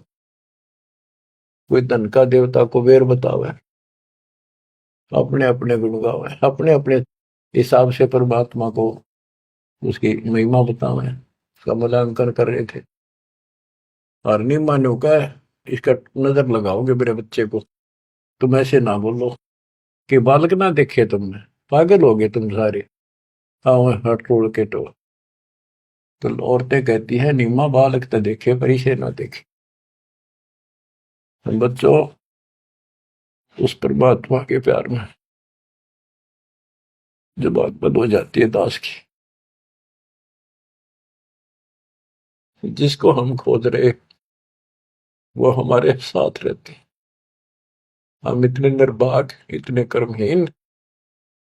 कोई धन का देवता कुबेर बतावे, अपने अपने गुण गावे, अपने अपने हिसाब से परमात्मा को उसकी महिमा बतावे, उसका मूल्यांकन कर रहे थे। और नीमा ने कहा इसका नजर लगाओगे मेरे बच्चे को, तुम ऐसे ना बोलो कि बालक ना देखे तुमने, पागल हो गए तुम सारे, हाँ हट तोड़ के तो औरतें कहती हैं नीमा बालक तो देखे पर इसे ना देखे। बच्चों, उस परमात्मा के प्यार में जब बात बंद हो जाती है दास की, जिसको हम खोज रहे वो हमारे साथ रहते, हम इतने निर्भाग, इतने कर्महीन,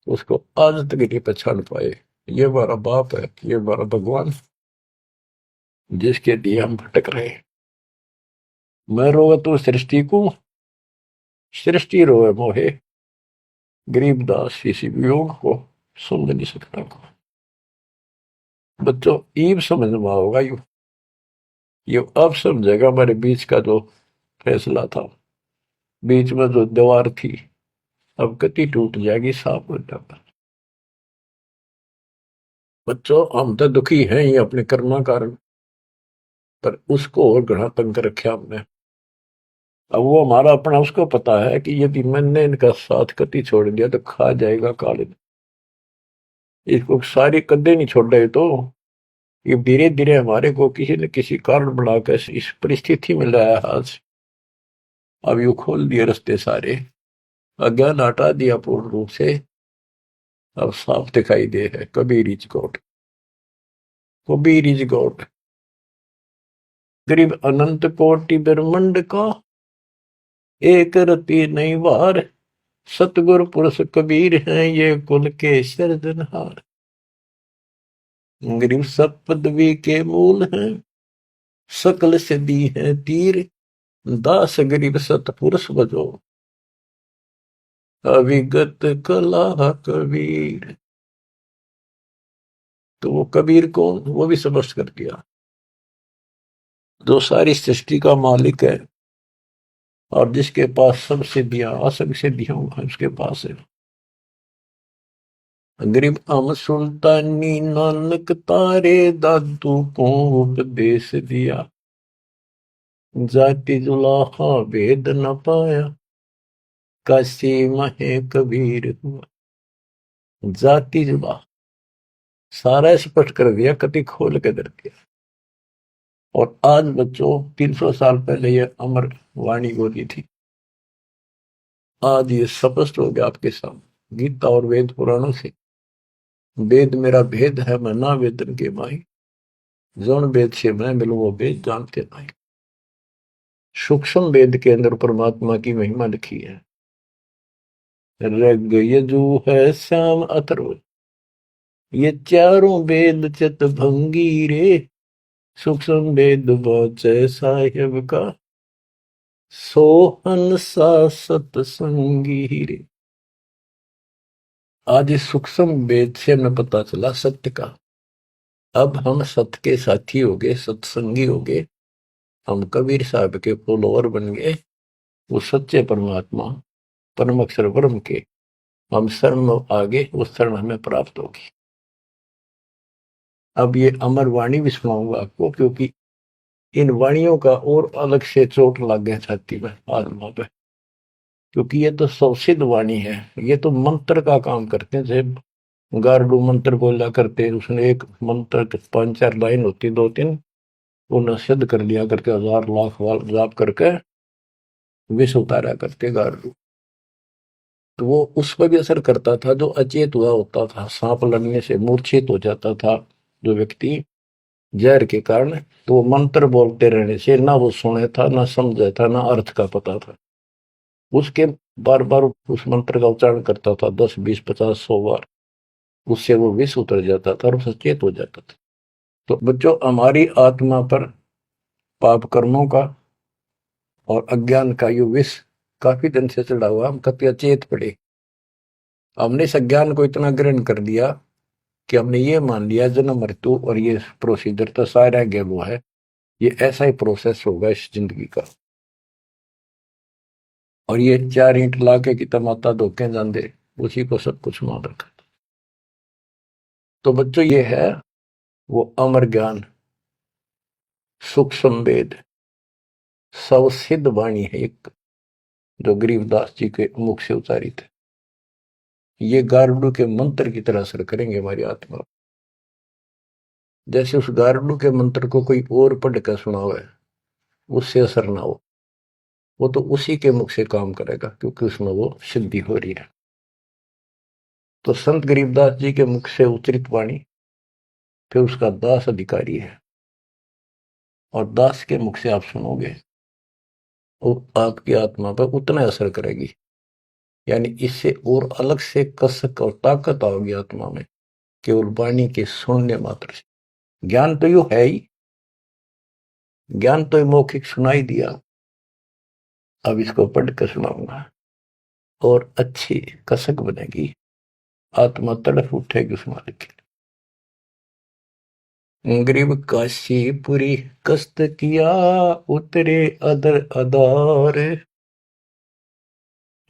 उसको आज तक नहीं पहचान पाए। ये हमारा बाप है, ये हमारा भगवान, जिसके लिए हम भटक रहे। मैं रोवे तो सृष्टि को, सृष्टि रोवे मोहे, गरीबदास इसी वियोग को समझ नहीं सकता को। बच्चों, ईब समझ में होगा ये अब समझेगा हमारे बीच का जो फैसला था, बीच में जो दीवार थी, अब गति टूट जाएगी साफ हो जाता। बच्चों, हम तो दुखी हैं ही अपने कर्मा कारण, पर उसको और घना तंग कर रखा हमने। अब वो हमारा अपना उसको पता है कि यदि मैंने इनका साथ कति छोड़ दिया तो खा जाएगा काले, इसको सारी कदे नहीं छोड़ रहे, तो ये धीरे धीरे हमारे को किसी न किसी कारण बनाकर इस परिस्थिति में लाया आज। अब यू खोल दिए रास्ते सारे, अज्ञान हटा दिया पूर्ण रूप से, अब साफ दिखाई दे है Kabir is God, Kabir is God. गरीब अनंत कोटि ब्रह्मंड का, एक रति नहीं वार, सतगुरु पुरुष कबीर हैं ये कुल के सिरजनहार। गरीब सब पदवी के मूल हैं, सकल से दी है तीर, दास गरीब सतपुरुष बजो, अविगत कला कबीर। तो वो कबीर कौन, वो भी स्पष्ट कर दिया, जो सारी सृष्टि का मालिक है और जिसके पास सब सिद्धियां, असंग सिद्धियां उसके पास है। गरीब अम सुल्तानी नानक तारे दादू को उपदेश दिया, जाति जुलाहा भेद न पाया, काशी महे कबीर हुआ। जाति जुला सारा स्पष्ट कर दिया, कति खोल के दर दिया। और आज बच्चों 300 साल पहले ये अमर वाणी बोली थी, आज ये स्पष्ट हो गया आपके सामने गीता और वेद पुराणों से। वेद मेरा भेद है मैं ना वेदन के माही, जौन वेद से मैं मिलूं वो वेद जानते नहीं। सूक्ष्म वेद के अंदर परमात्मा की महिमा लिखी है। ऋग यजु है श्याम अथर्व, ये चारों वेद चित भंगी रे, सूक्ष्म वेद बाचे साहिब का, सोहन सा सतसंगी रे। आज इस सूक्ष्म वेद से हमें पता चला सत्य का। अब हम सत्य के साथी हो गए, सत्संगी हो गए, हम कबीर साहब के फॉलोअर बन गए। वो सच्चे परमात्मा परम अक्षर ब्रह्म के हम शरण आगे, वो शरण हमें प्राप्त होगी। अब ये अमर वाणी भी सुनाऊंगा आपको, क्योंकि इन वाणियों का और अलग से चोट लग गया छाती में, आत्मा पे, क्योंकि ये तो सौसिद्ध वाणी है। ये तो मंत्र का काम करते हैं। जैसे गारडू मंत्र बोला करते, उसने एक मंत्र 5-4 लाइन होती, 2-3, उन्हें सिद्ध कर लिया करके 1000 लाख बार जाप करके विष उतारा करते गारडू। तो वो उस पर भी असर करता था जो अचेत हुआ होता था। सांप लड़ने से मूर्छित हो जाता था जो व्यक्ति जहर के कारण, तो वो मंत्र बोलते रहने से ना वो सुने था, ना समझा था, ना अर्थ का पता था। उसके बार बार उस मंत्र का उच्चारण करता था, 10, 20, 50, 100 बार, उससे वो विष उतर जाता था और सचेत हो जाता था। तो बच्चों, हमारी आत्मा पर पाप कर्मों का और अज्ञान का यो विष काफी दिन से चढ़ा हुआ, हम कभी अचेत पड़े। हमने इस अज्ञान को इतना ग्रहण कर दिया कि हमने ये मान लिया जन्म मृत्यु और ये प्रोसीजर तो सारा वो है, ये ऐसा ही प्रोसेस होगा इस जिंदगी का। और ये 4 ईंट लाके कि तमाता धोखे जाते, उसी को सब कुछ मान रखा। तो बच्चों, ये है वो अमर ज्ञान, सूक्ष्म वेद, सब सिद्ध वाणी है एक, जो गरीबदास जी के मुख से उतारी थे। ये गारुड़ के मंत्र की तरह असर करेंगे हमारी आत्मा। जैसे उस गारुड़ के मंत्र को कोई और पढ़ कर सुनावे, उससे असर ना हो, वो तो उसी के मुख से काम करेगा, क्योंकि उसमें वो सिद्धि हो रही है। तो संत गरीबदास जी के मुख से उच्चरित वाणी फिर उसका दास अधिकारी है, और दास के मुख से आप सुनोगे वो आपकी आत्मा पर उतना असर करेगी। यानी इससे और अलग से कसक और ताकत आओगी आत्मा में, केवल वाणी के सुनने मात्र से। ज्ञान तो यू है ही, ज्ञान तो मौखिक सुनाई दिया, अब इसको पढ़कर सुनाऊंगा और अच्छी कसक बनेगी, आत्मा तड़फ उठेगी उस मालिक के लिए। गरीब काशीपुरी कस्त किया, उतरे अदर अदार,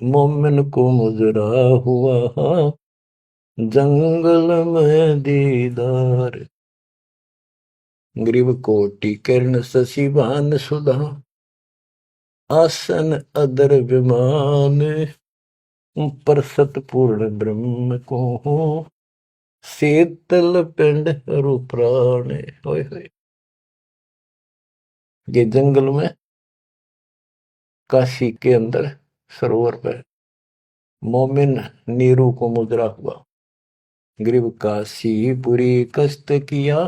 मोमिन को मुजरा हुआ जंगल में दीदार। ग्रीव कोटि किरण शशिभान सुधा, आसन अदर विमान, पर सतपूर्ण ब्रह्म को हो, शीतल पिंड हरु प्राण। होय होय। ये जंगल में काशी के अंदर सरोवर पर मोमिन नीरू को मुजरा हुआ। ग्रीव काशीपुरी कस्त किया,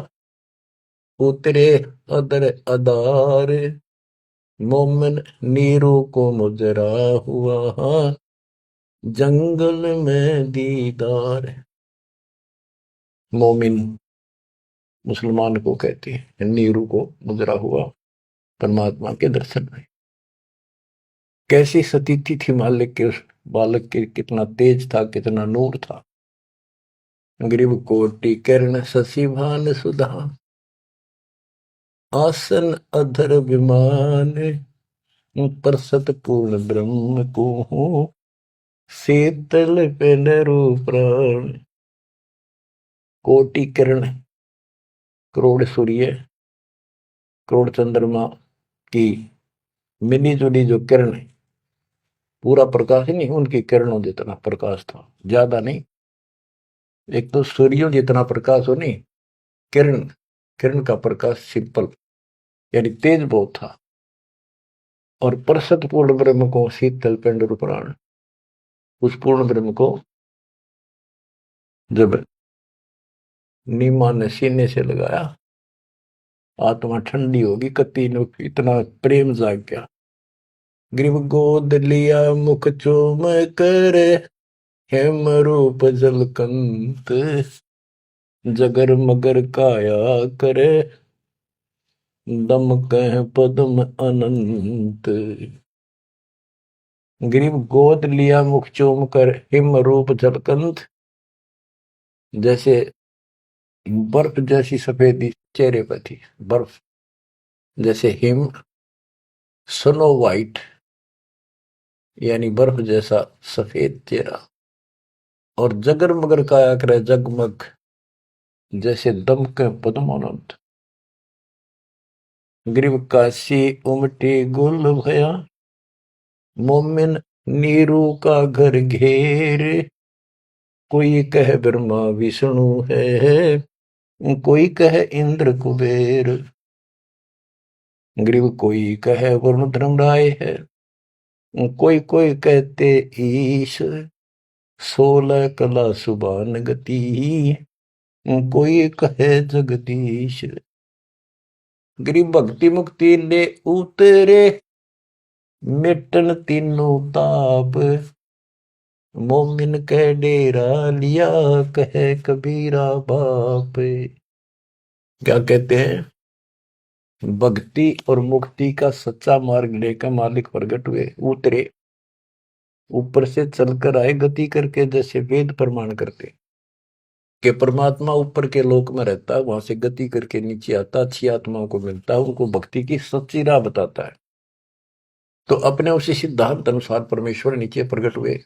उतरे अदर अदार, मोमिन नीरू को मुजरा हुआ जंगल में दीदार। मोमिन मुसलमान को कहते हैं, नीरू को मुजरा हुआ परमात्मा के दर्शन में। कैसी सतीथि थी मालिक के उस बालक के, कितना तेज था, कितना नूर था। ग्रीव कोटि किरण शशिभान सुधा, आसन अधर विमान, पर सतपूर्ण ब्रह्म को हो, शीतल पेनरु प्राण। कोटि किरण, करोड़ सूर्य, करोड़ चंद्रमा की मिली जुली जो किरण है, पूरा प्रकाश नहीं, उनकी किरणों जितना प्रकाश था, ज्यादा नहीं। एक तो सूर्यों जितना प्रकाश हो नहीं, किरण, किरण का प्रकाश सिंपल, यानी तेज बहुत था। और परसत पूर्ण ब्रह्म को शीतल पिंड प्राण, उस पूर्ण ब्रह्म को जब नीमा ने सीने से लगाया, आत्मा ठंडी होगी, कति ने इतना प्रेम जाग गया। ग्रीव गोद लिया मुख चूम कर, हेम रूप जलकंत, जगर मगर काया करे, दम कह पद्म अनंत। ग्रीव गोद लिया मुख चूम कर, हिम रूप जलकंत, जैसे बर्फ जैसी सफेदी चेहरे पर थी, बर्फ जैसे हिम, स्नो वाइट यानी बर्फ जैसा सफेद चेहरा, और जगर मगर काया करे जगमग, जैसे दमक पद्मानंद। ग्रीव काशी उमटी गुल भया, मोमिन नीरू का घर घेर, कोई कह ब्रह्मा विष्णु है, कोई कह इंद्र कुबेर। ग्रीव कोई कह वरुण धर्मराय है, कोई कोई कहते ईश, 16 कला सुबान गति, कोई कहे जगदीश। ग्रीव भक्ति मुक्ति ले उतरे, मिटन तीनों ताप, मोमिन कह डेरा लिया, कहे कबीरा बाप। क्या कहते हैं? भक्ति और मुक्ति का सच्चा मार्ग लेकर मालिक प्रगट हुए, उतरे, ऊपर से चलकर आए गति करके, जैसे वेद प्रमाण करते कि परमात्मा ऊपर के लोक में रहता है, वहां से गति करके नीचे आता, अच्छी आत्माओं को मिलता है, उनको भक्ति की सच्ची राह बताता है। तो अपने उसी सिद्धांत अनुसार परमेश्वर नीचे प्रकट हुए।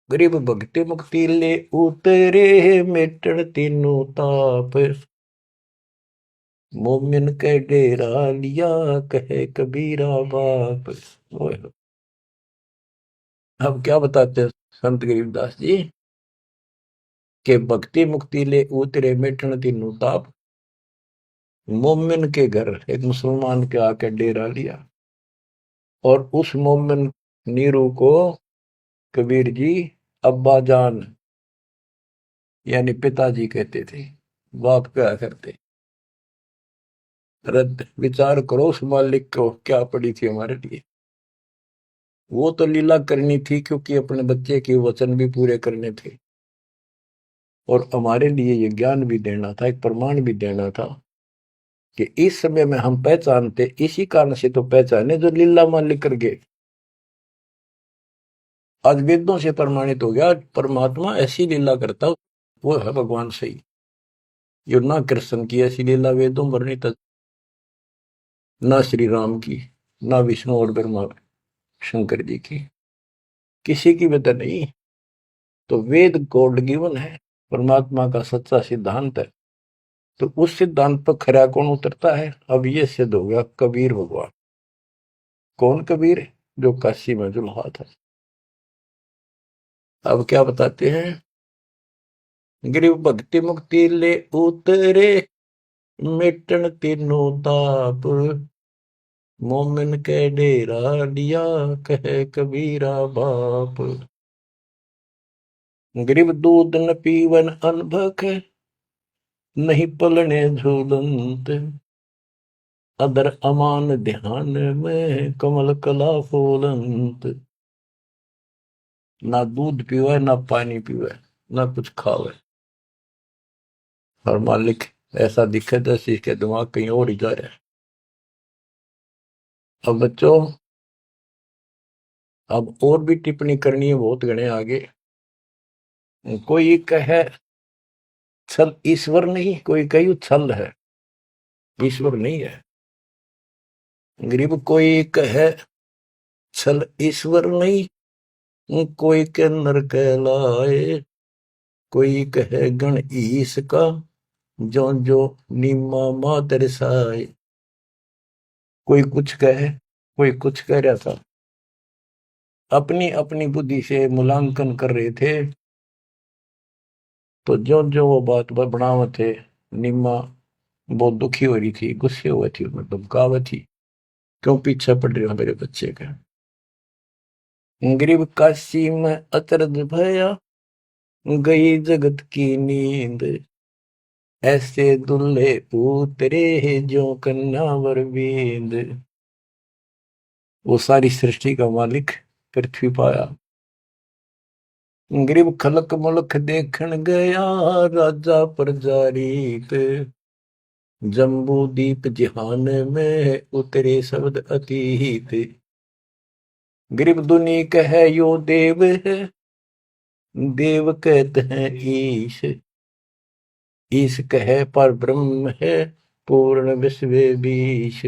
गरीब भक्ति मुक्ति ले उतरे, मिटन तीनों ताप, मोमिन के डेरा लिया, कहे कबीरा बाप। अब क्या बताते हैं संत गरीबदास जी के भक्ति मुक्ति ले उतरे, मिटन तीनों ताप, मोमिन के घर एक मुसलमान के आके डेरा लिया, और उस मोमिन नीरू को कबीर जी अब्बा जान यानी पिताजी कहते थे, बाप क्या करते। रद्द विचार करो उस मालिक को क्या पड़ी थी हमारे लिए। वो तो लीला करनी थी क्योंकि अपने बच्चे के वचन भी पूरे करने थे, और हमारे लिए ये ज्ञान भी देना था, एक प्रमाण भी देना था कि इस समय में हम पहचानते, इसी कारण से तो पहचाने जो लीला मालिक कर गए। आज वेदों से प्रमाणित हो गया, परमात्मा ऐसी लीला करता वो है भगवान सही। यो ना कृष्ण की ऐसी लीला वेदों वर्णित, ना श्री राम की, ना विष्णु और ब्रह्मा शंकर जी की, किसी की वजह नहीं। तो वेद गॉड गिवन है, परमात्मा का सच्चा सिद्धांत है। तो उस सिद्धांत पर खरा कौन उतरता है? अब ये सिद्ध हो गया कबीर भगवान। कौन कबीर? जो काशी में जुल्हा था। अब क्या बताते हैं? गिरिव भक्ति मुक्ति ले उतरे, मिटन तीनों ताप, मोमिन के डेरा लिया, कहे कबीरा बाप। गिरिव दूध न पीवन अनभक, नहीं पलने झूलंत, अदर अमान ध्यान में, कमल कला फूलंत। ना दूध पीवे, ना पानी पीवे, ना कुछ खावे, और मालिक ऐसा दिखे जैसे इसके दिमाग कहीं और ही जा रहा है। अब बच्चों, अब और भी टिप्पणी करनी है, बहुत घने आगे। कोई कहे छल ईश्वर नहीं, कोई कही छल है, ईश्वर नहीं है। गरीब कोई कहे छल ईश्वर नहीं, कोई के नर कहलाए, कोई कहे गण ईश का, जो जो नीमा मातर साए। कोई कुछ कहे, कोई कुछ कह रहा था, अपनी अपनी बुद्धि से मूल्यांकन कर रहे थे। तो जो जो वो बात बनावत थे, निम्मा बहुत दुखी हो रही थी, गुस्से हुई थी, मैं धमकावा थी, क्यों पीछे पड़ रहे हो मेरे बच्चे का। गरीब काशी में अचरज भया, गई जगत की नींद, ऐसे दुल्हे उतरे जो कन्या वर बींद। वो सारी सृष्टि का मालिक पृथ्वी पाया, गरीब खलक मुलक देखन गया, राजा प्रजारीत, जम्बू दीप जिहान में उतरे शब्द अतीत। गरीब दुनी कहे यो देव है, देव कहते हैं ईश, ईश कहे पर ब्रह्म है, पूर्ण विश्व बीश।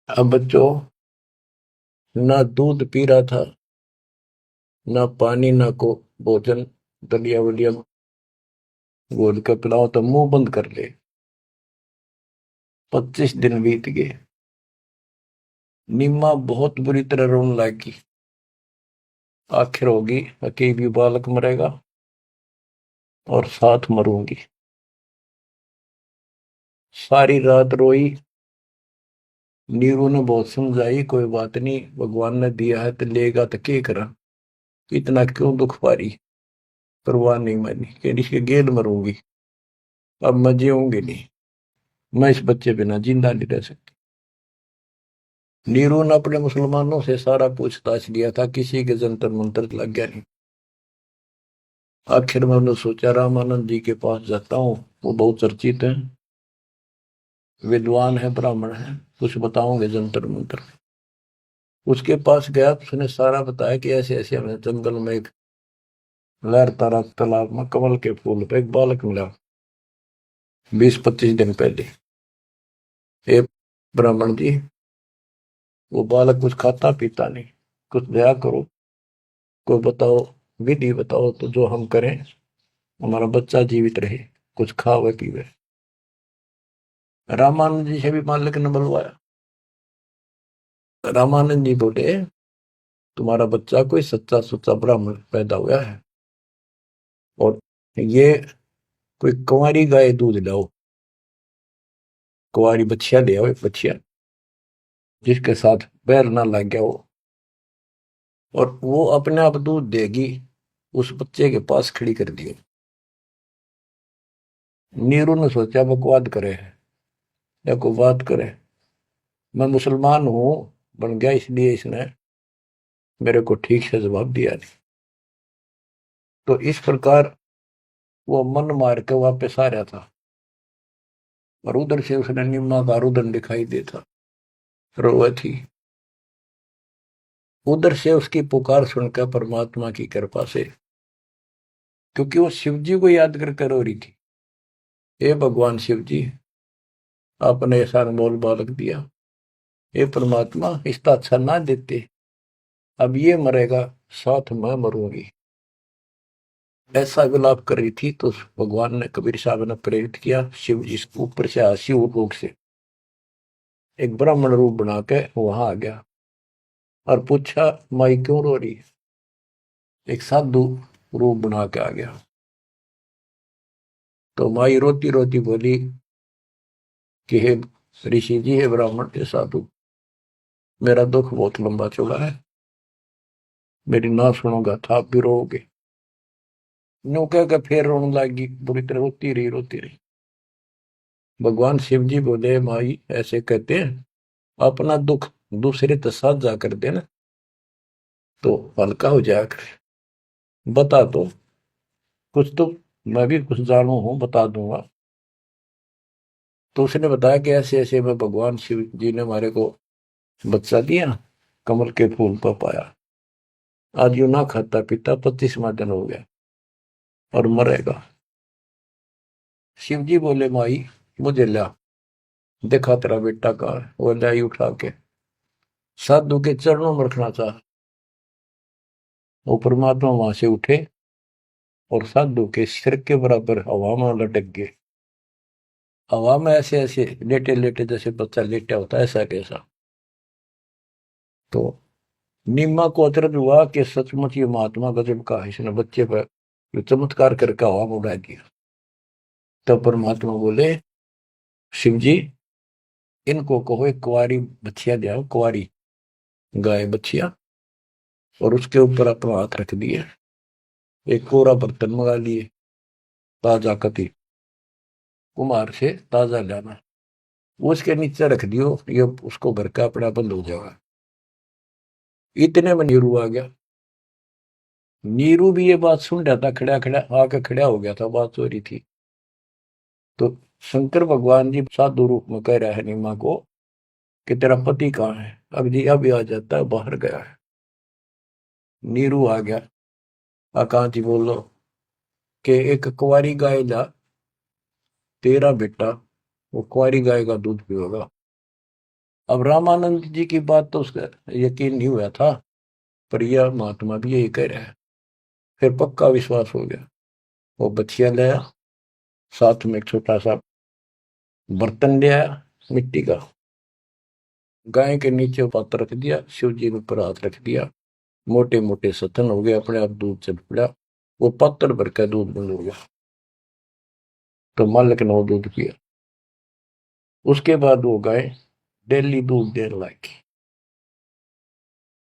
अब बच्चों, ना दूध पी रहा था, ना पानी, ना को भोजन, दलिया वलिया घोल कर पिलाओ तो मुंह बंद कर ले। 25 दिन बीत गए। नीमा बहुत बुरी तरह रोने लगी। आखिर होगी अकेली बालक मरेगा और साथ मरूंगी। सारी रात रोई। नीरू ने बहुत समझाई, कोई बात नहीं, भगवान ने दिया है तो लेगा तो क्या करा, इतना क्यों दुख पा रही। परवाह नहीं मानी, कह इसके गेल मरूंगी, अब मैं जीऊंगी नहीं, मैं इस बच्चे बिना जिंदा नहीं रह सकती। नीरू ने अपने मुसलमानों से सारा पूछताछ लिया था, किसी के जंतर मंतर लग गया नहीं। आखिर में उन्होंने सोचा रामानंद जी के पास जाता हूँ, वो बहुत चर्चित हैं, विद्वान है, ब्राह्मण है, कुछ बताओगे जंतर मंतर। उसके पास गया तो उसने सारा बताया कि ऐसे ऐसे हमें जंगल में एक लहरता रहा तालाब में कमल के फूल पे एक बालक मिला 20-25 दिन पहले। हे ब्राह्मण जी, वो बालक कुछ खाता पीता नहीं, कुछ दया करो, कोई बताओ, विधि बताओ तो जो हम करें, हमारा बच्चा जीवित रहे, कुछ खावे पीवे। रामानंद जी से भी मालिक ने बुलवाया। रामानंद जी बोले, तुम्हारा बच्चा कोई सच्चा सुच्चा ब्राह्मण पैदा हुआ है, और ये कोई कुंवारी गाय दूध लाओ, कुंवारी बछिया ले आओ, एक बछिया जिसके साथ बैर ना लग गया हो, और वो अपने आप दूध देगी, उस बच्चे के पास खड़ी कर दियो। नीरू ने सोचा बकवाद करे है या कोई बात करे, मैं मुसलमान हूं बन गया, इसलिए इसने मेरे को ठीक से जवाब दिया नहीं। तो इस प्रकार वो मन मार के वापस आ रहा था, और उधर से उसने निम्मा का रुदन दिखाई देता, रोए थी। उधर से उसकी पुकार सुनकर परमात्मा की कृपा से, क्योंकि वो शिव जी को याद कर रो रही थी, हे भगवान शिव जी, आपने ऐसा अनमोल बालक दिया, हे परमात्मा इसका अच्छा ना देते, अब ये मरेगा, साथ मैं मरूंगी। ऐसा विलाप कर रही थी तो भगवान ने, कबीर साहब ने प्रेरित किया, शिव जी ऊपर से शिव लोक से एक ब्राह्मण रूप बना के वहां आ गया और पूछा, माई क्यों रो रही है। एक साधु रूप बना के आ गया। तो माई रोती रोती बोली कि हे ऋषि जी, हे ब्राह्मण, हे साधु, मेरा दुख बहुत लंबा चौड़ा है, मेरी ना सुनोगा था आप भी रोगे। नो कह के फिर रोने लगी, बुरी तरह रोती रही, रोती रही। भगवान शिव जी बोले, माई ऐसे कहते हैं, अपना दुख दूसरे के साथ जाकर देना तो हल्का हो जाएगा, बता दो कुछ तो, मैं भी कुछ जानू हूं, बता दूंगा। तो उसने बताया कि ऐसे ऐसे में भगवान शिव जी ने हमारे को बच्चा दिया, कमल के फूल पर पाया, आज यू ना खाता पीता 25वां दिन हो गया और मरेगा। शिव जी बोले, माई मुझे ला, देखा तेरा बेटा कहाँ है। वो लाई उठा के साधु के चरणों में रखना चाह, वो परमात्मा वहां से उठे और साधु के सिर के बराबर हवा में लटक गए। हवा में ऐसे ऐसे लेटे लेटे, जैसे बच्चा लेटा होता है, ऐसा कैसा। तो नीमा को अचरज हुआ कि सचमुच ये महात्मा गजब का है, इसने बच्चे पर जो चमत्कार करके हवा में उड़ा दिया। तो परमात्मा बोले शिव जी इनको कहो एक कुंवारी बच्चिया ले आओ, कुंवारी गाय बच्चिया, और उसके ऊपर अपना हाथ रख दिए, एक कोरा बर्तन मंगा लिए, ताजा कति कुमार से ताजा लाना, वो उसके नीचे रख दियो, ये उसको घर का अपना बंद हो जाएगा। इतने में नीरू आ गया। नीरू भी ये बात सुन रहा था, खड़ा खड़ा आके खड़ा हो गया था, बात हो रही थी। तो शंकर भगवान जी साधु रूप में कह रहा है नीमा को कि तेरा पति कहाँ है? अब जी अभी आ जाता है, बाहर गया है। नीरू आ गया, आकाश जी बोलो कि एक कुंवारी गाय ला, तेरा बेटा वो कुंवारी गाय का दूध पिएगा। अब रामानंद जी की बात तो उसका यकीन नहीं हुआ था, पर यह महात्मा भी यही कह रहा है। फिर पक्का विश्वास हो गया। वो बछिया लाया, साथ में एक छोटा सा बर्तन ले आया मिट्टी का, गाय के नीचे पात्र रख दिया, शिव जी ने ऊपर हाथ रख दिया, मोटे मोटे सतन हो गए, अपने आप दूध चल पड़ा। वो पात्र भर का दूध बंद हो गया। तो मालिक ने वो दूध पिया। उसके बाद वो गाय डेली दूध देने लगी।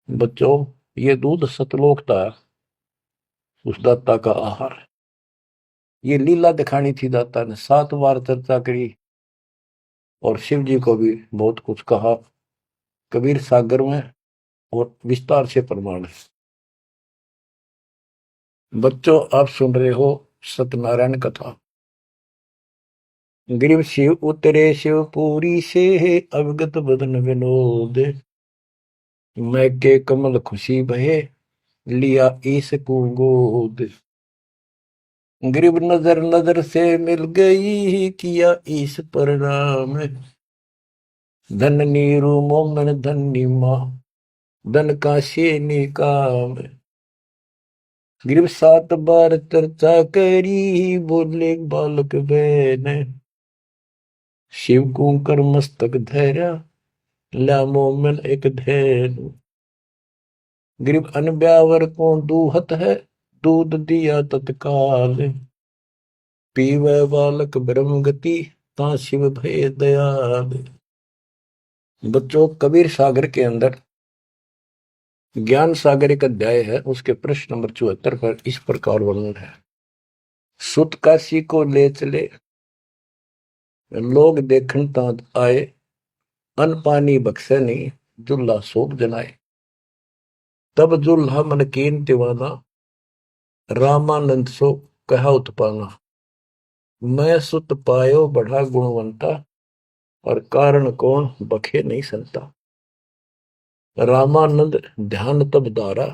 बच्चों, ये दूध सतलोक था, उस दाता का आहार। ये लीला दिखानी थी दाता ने, 7 बार चर्चा करी और शिव जी को भी बहुत कुछ कहा, कबीर सागर में, और विस्तार से प्रमाण है। बच्चों, आप सुन रहे हो सत्यनारायण कथा। ग्रीव शिव उतरे शिवपुरी से, अवगत बदन विनोद, मैं के कमल खुशी बहे, लिया ईस को गोद। ग्रीव नजर नजर से मिल गई, किया ईस प्रणाम, धन नीरू मोमन धन माँ, धन का शेनी काम। ग्रीव 7 बार चर्चा करी, बोले बालक बहन, शिव को कर मस्तक धैर्या, ला मोमन एक धैर्य। ग्रीव अनब्यावर को दूहत है, दूध दिया तत्काल, पीवे बालक ब्रह्म गति, ता शिव भय दयाल। बच्चों, कबीर सागर के अंदर ज्ञान सागर एक अध्याय है, उसके प्रश्न नंबर 74 पर इस प्रकार वर्णन है। सुत काशी को ले चले, लोग देखन तात आए, अन पानी बख्शे नहीं, जुल्ला शोक जनाए। तब जुल्हा मन कीन तिवाना, रामानंद सो कहा उत्पाना। मैं सुत पायो बढ़ा गुणवंता, और कारण कौन बखे नहीं संता। रामानंद ध्यान तब दारा,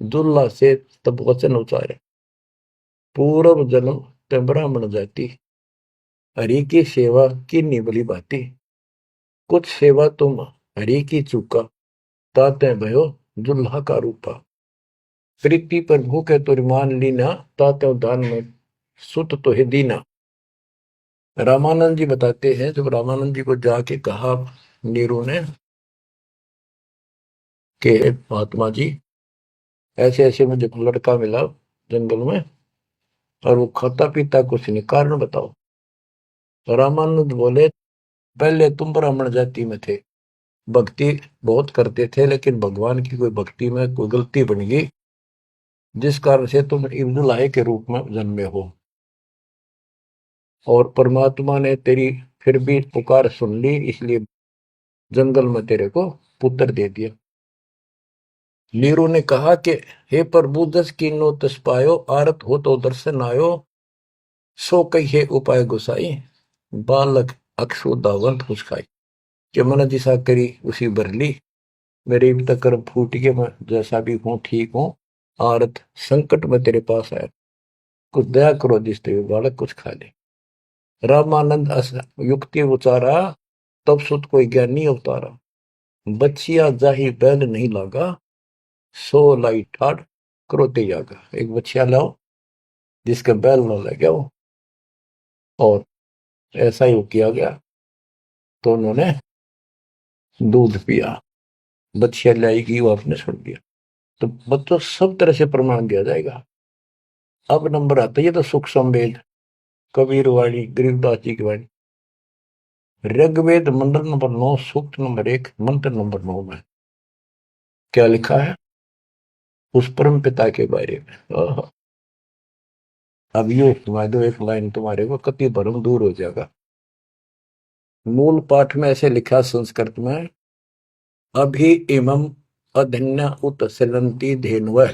दुल्ला से तब वचन उचारे। पूर्व जन्म ते ब्राह्मण जाति, हरि की सेवा की निबली बाती। कुछ सेवा तुम हरि की चूका, ताते भयो दुल्हा का रूपा। प्रीति पर भूखे तो मान लीना, ताते दान में सुत तो है दीना। रामानंद जी बताते हैं, जब रामानंद जी को जाके कहा नीरू ने कि महात्मा जी ऐसे ऐसे मुझे लड़का मिला जंगल में, और वो खाता पीता कुछ नहीं, कारण बताओ। तो रामानंद बोले पहले तुम ब्राह्मण जाति में थे, भक्ति बहुत करते थे, लेकिन भगवान की कोई भक्ति में कोई गलती बन गई, जिस कारण से तुम इब्दुल्लाह के रूप में जन्मे हो, और परमात्मा ने तेरी फिर भी पुकार सुन ली, इसलिए जंगल में तेरे को पुत्र दे दिया। नीरू ने कहा कि हे प्रभु, 10 कीनो तस पायो, आरत हो तो दर्शन आयो, सो कही उपाय गुसाई, बालक अक्षुदावंत कुछ खाई। कि मन जिसा करी उसी भरली, मेरे अब तक कर्म फूट के, मैं जैसा भी हूं ठीक हूं, आरत संकट में तेरे पास आया, कुछ दया करो जिसते हुए बालक कुछ खा ले। रामानंद युक्ति उचारा, तब सुत कोई ज्ञानी अवतारा। बच्चिया जाही बैल नहीं लागा, सो लाई ठाड़ क्रोते जागा। एक बच्चिया लाओ जिसका बैल न लगे हो, और ऐसा ही किया गया। तो उन्होंने दूध पिया, बच्चिया लाएगी, वो आपने छोड़ दिया। तो बच्चों, सब तरह से प्रमाण दिया जाएगा। अब नंबर आता है, ये तो सुख संवेद कबीर वाणी, गरीबदास जी की वाणी। ऋग्वेद मंडल नंबर 9, सूक्त नंबर 1, मंत्र नंबर 9 में क्या लिखा है उस परम पिता के बारे में। अब ये सुना दो एक लाइन, तुम्हारे को कति भरम दूर हो जाएगा। मूल पाठ में ऐसे लिखा संस्कृत में, अभि इमं अधन्य उत सिलंती धेन्व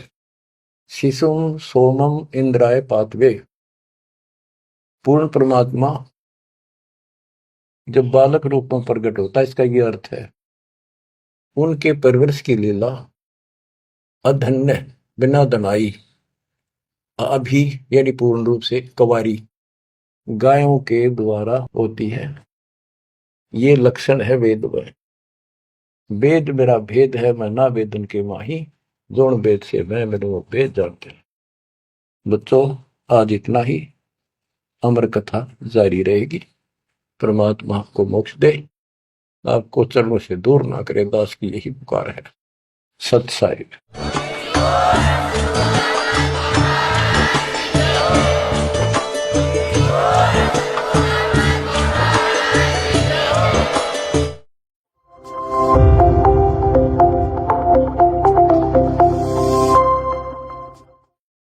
शिशुम सोमम इंद्राय पातवे। पूर्ण परमात्मा जब बालक रूप में प्रकट होता है, इसका ये अर्थ है उनके परवरिश की लीला अधन्य बिना दनाई, अभी यानी पूर्ण रूप से कवारी गायों के द्वारा होती है। ये लक्षण है वेद में। वेद मेरा भेद है, मैं ना वेदन के माही, जोन वेद से मैं मेरे वो भेद जानते हैं। बच्चों आज इतना ही, अमर कथा जारी रहेगी। परमात्मा आपको मोक्ष दे, आपको चरणों से दूर ना करे, दास की यही पुकार है। सत साहिब।